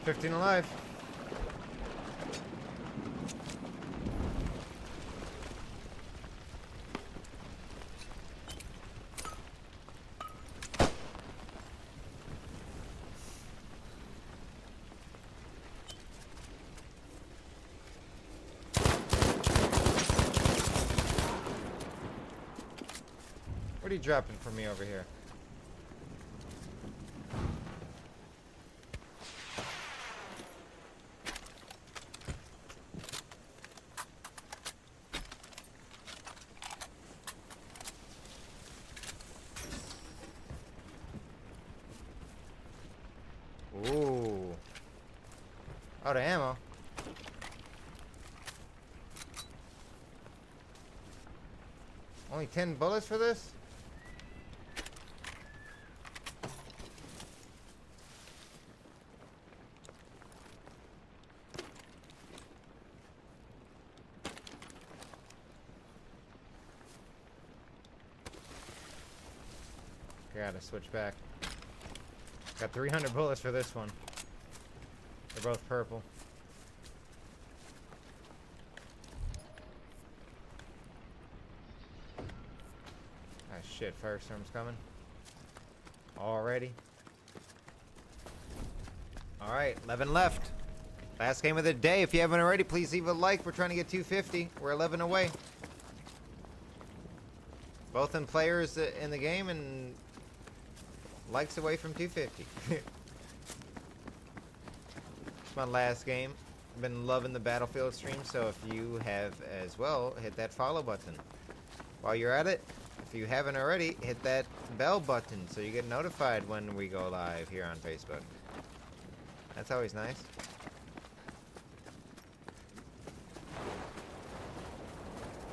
$15 alive. What are you dropping for me over here? Ooh. Out of ammo. Only 10 bullets for this? Gotta switch back. Got 300 bullets for this one. They're both purple. Ah shit, Firestorm's coming. Already. Alright, 11 left. Last game of the day. If you haven't already, please leave a like. We're trying to get 250. We're 11 away. Both in players in the game and likes away from 250. It's my last game. I've been loving the Battlefield stream, so if you have as well, hit that follow button. While you're at it, if you haven't already, hit that bell button so you get notified when we go live here on Facebook. That's always nice.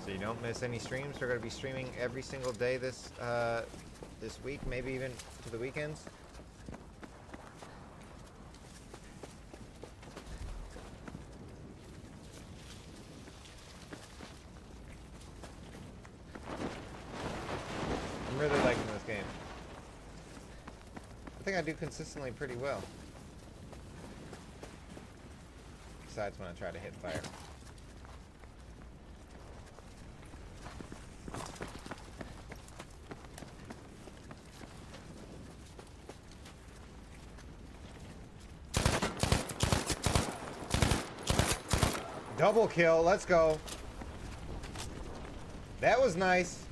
So you don't miss any streams. We're going to be streaming every single day this week, maybe even to the weekends. I'm really liking this game. I think I do consistently pretty well. Besides when I try to hit fire. Double kill, let's go. That was nice.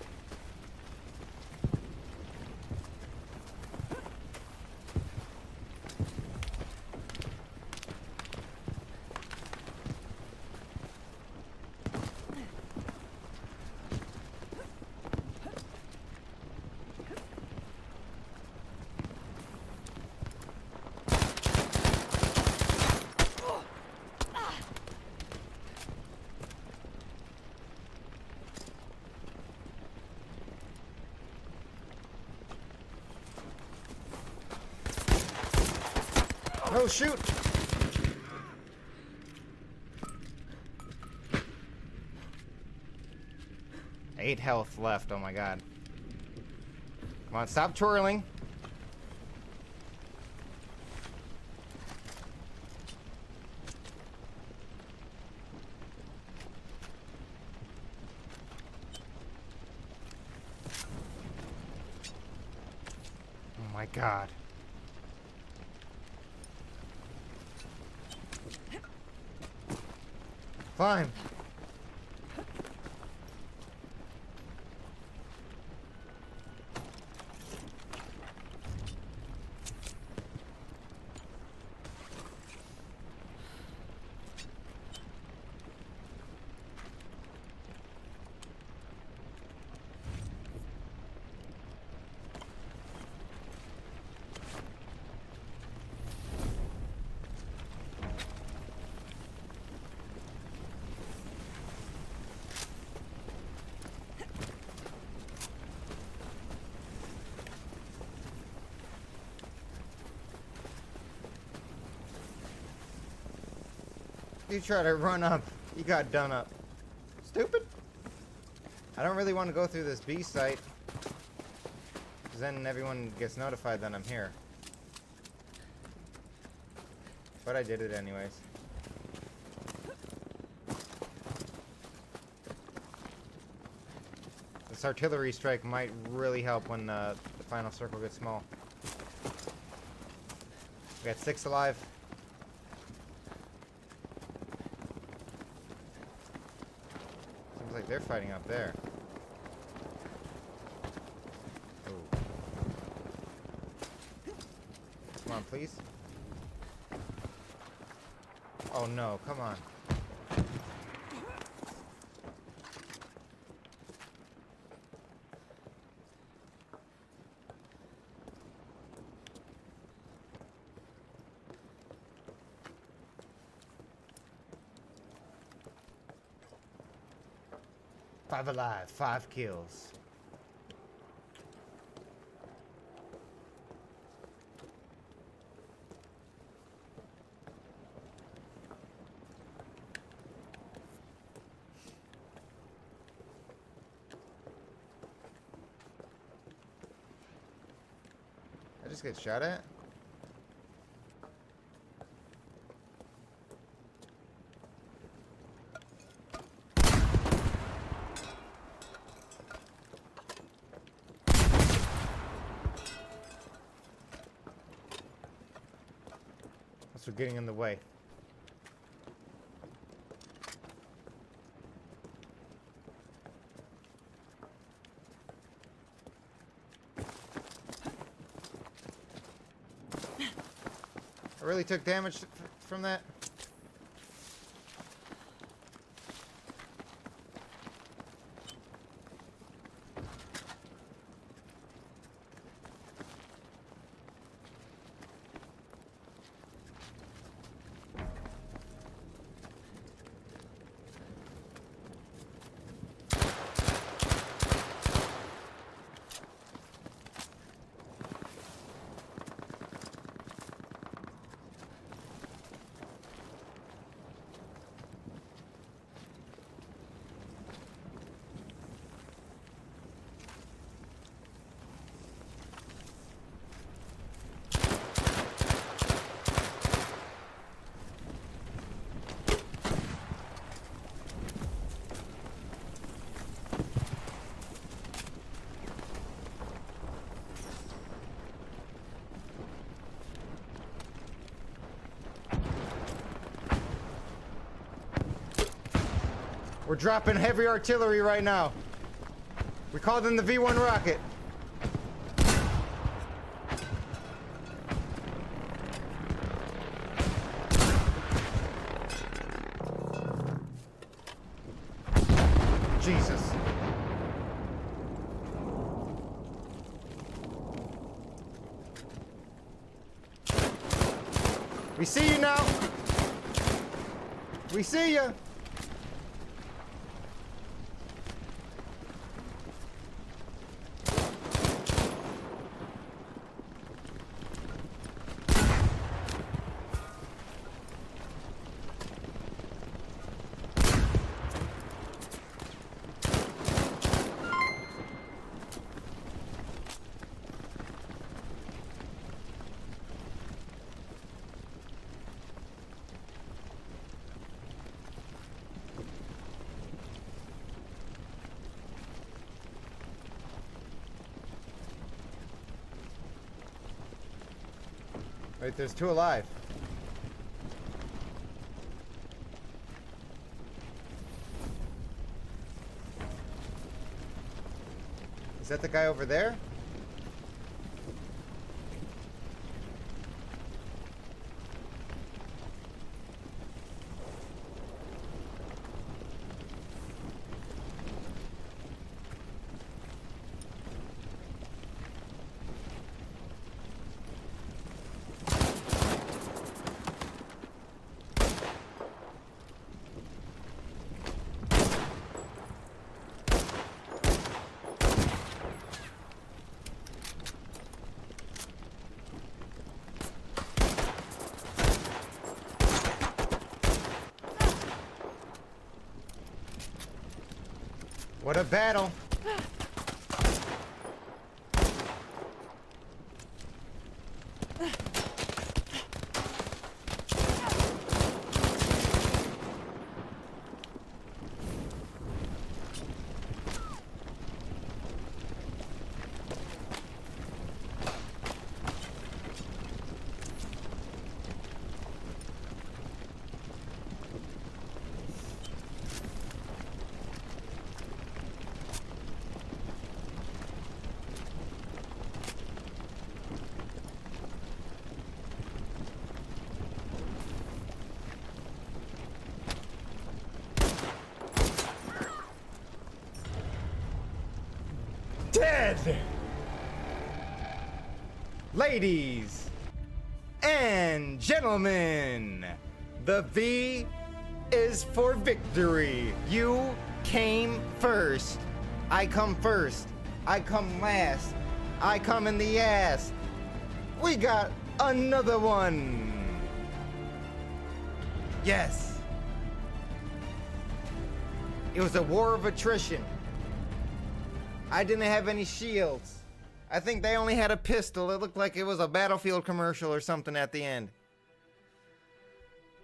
Oh, shoot! Eight health left, oh my god. Come on, stop twirling. Oh my god. Fine. You try to run up, you got done up. Stupid. I don't really want to go through this B site, because then everyone gets notified that I'm here. But I did it anyways. This artillery strike might really help when the final circle gets small. We got 6 alive. Seems like they're fighting up there. Ooh. Come on, please. Oh no, come on. Five alive, 5 kills. I just get shot at? We're getting in the way. I really took damage from that. We're dropping heavy artillery right now. We called in the V1 rocket. Jesus. We see you now. We see you. Wait, there's two alive. Is that the guy over there? What a battle. Dead! Ladies and gentlemen, the V is for victory. You came first. I come first. I come last. I come in the ass. We got another one. Yes. It was a war of attrition. I didn't have any shields. I think they only had a pistol. It looked like it was a Battlefield commercial or something at the end.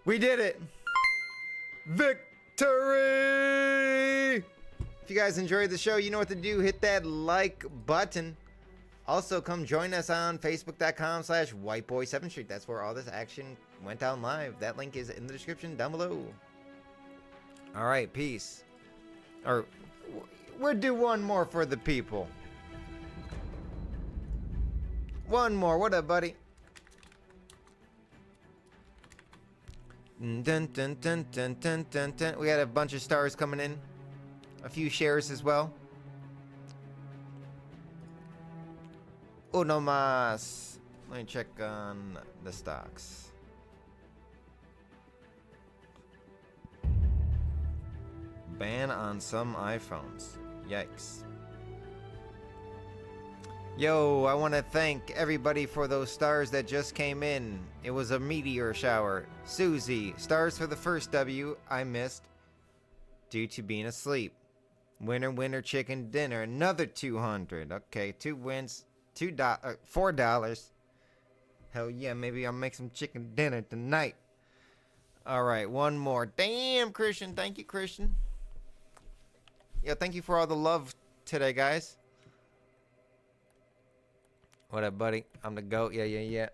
We did it. Victory! If you guys enjoyed the show, you know what to do. Hit that like button. Also, come join us on Facebook.com/WhiteBoy7th Street. That's where all this action went down live. That link is in the description down below. All right, peace. Or we'll do one more for the people. One more. What up, buddy? Dun, dun, dun, dun, dun, dun, dun. We got a bunch of stars coming in. A few shares as well. Uno más. Let me check on the stocks. Ban on some iPhones. Yikes. Yo, I want to thank everybody for those stars that just came in. It was a meteor shower. Susie, stars for the first W I missed due to being asleep. Winner, winner, chicken dinner. Another 200. Okay, 2 wins. $4. Hell yeah, maybe I'll make some chicken dinner tonight. All right, one more. Damn, Christian. Thank you, Christian. Yo, thank you for all the love today, guys. What up, buddy? I'm the GOAT. Yeah.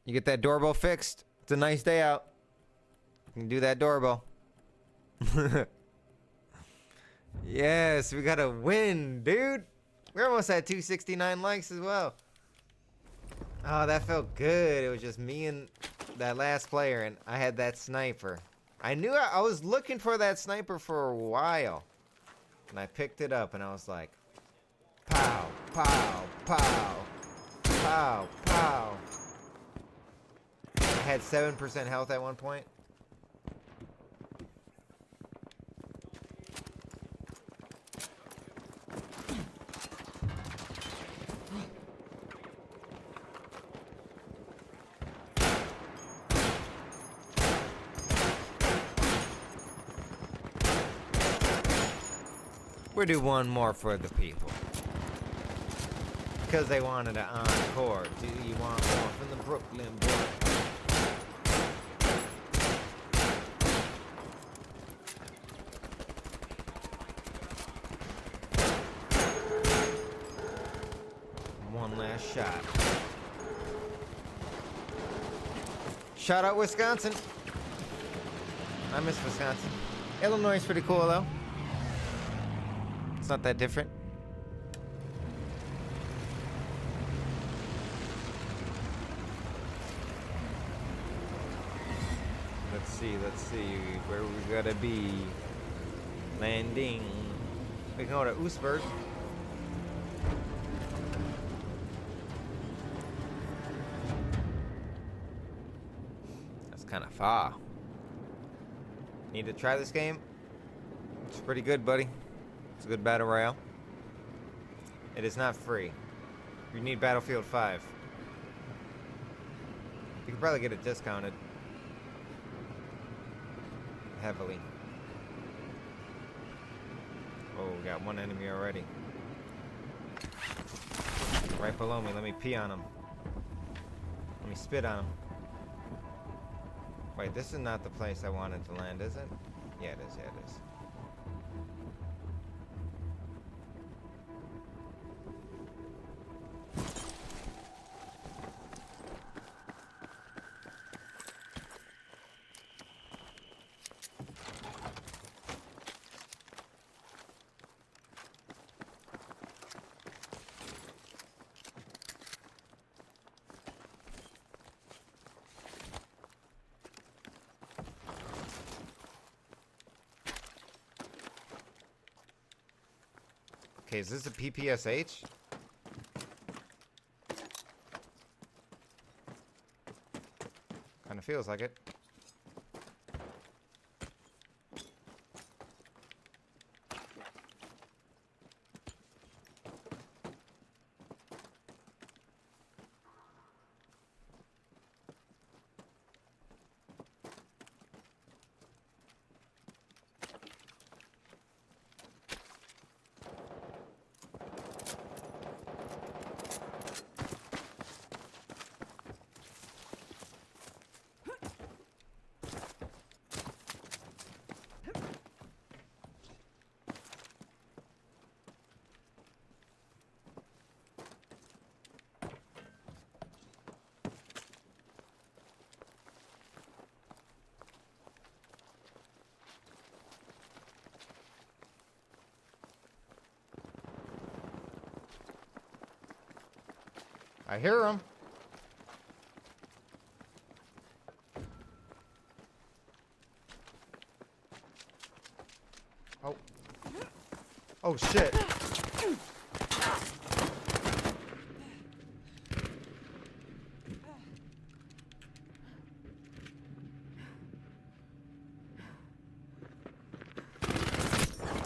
You get that doorbell fixed? It's a nice day out. You can do that doorbell. Yes, we got a win, dude. We're almost at 269 likes as well. Oh, that felt good. It was just me and that last player, and I had that sniper. I knew I was looking for that sniper for a while. And I picked it up, and I was like, pow, pow, pow, pow, pow. I had 7% health at one point. We'll do one more for the people. Because they wanted an encore. Do you want more from the Brooklyn boy? One last shot. Shout out Wisconsin. I miss Wisconsin. Illinois is pretty cool though. It's not that different. Let's see where we gotta be. Landing. We can go to Oostburg. That's kind of far. Need to try this game? It's pretty good, buddy. It's a good battle royale. It is not free. You need Battlefield 5. You could probably get it discounted. Heavily. Oh, we got one enemy already. Right below me. Let me pee on him. Let me spit on him. Wait, this is not the place I wanted to land, is it? Yeah, it is. Yeah, it is. Okay, is this a PPSH? Kind of feels like it. I hear him. Oh. Oh shit.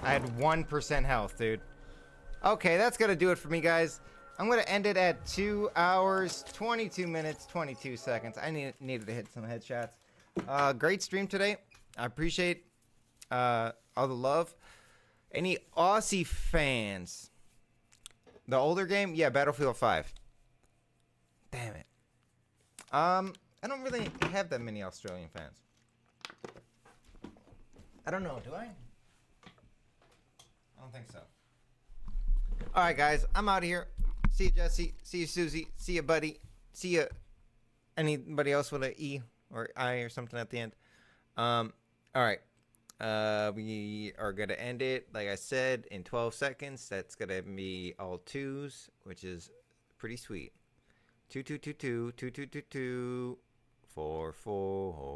I had 1% health, dude. Okay, that's gonna do it for me, guys. I'm gonna end it at 2 hours, 22 minutes, 22 seconds. I needed to hit some headshots. Great stream today. I appreciate all the love. Any Aussie fans? The older game? Yeah, Battlefield 5. Damn it. I don't really have that many Australian fans. I don't know, do I? I don't think so. Alright, guys, I'm out of here. See you, Jesse. See you, Susie. See you, buddy. See you, anybody else with an E or I or something at the end. Alright. We are gonna end it, like I said, in 12 seconds. That's gonna be all twos, which is pretty sweet. 2 2 2 2 2 2 2 2 4 4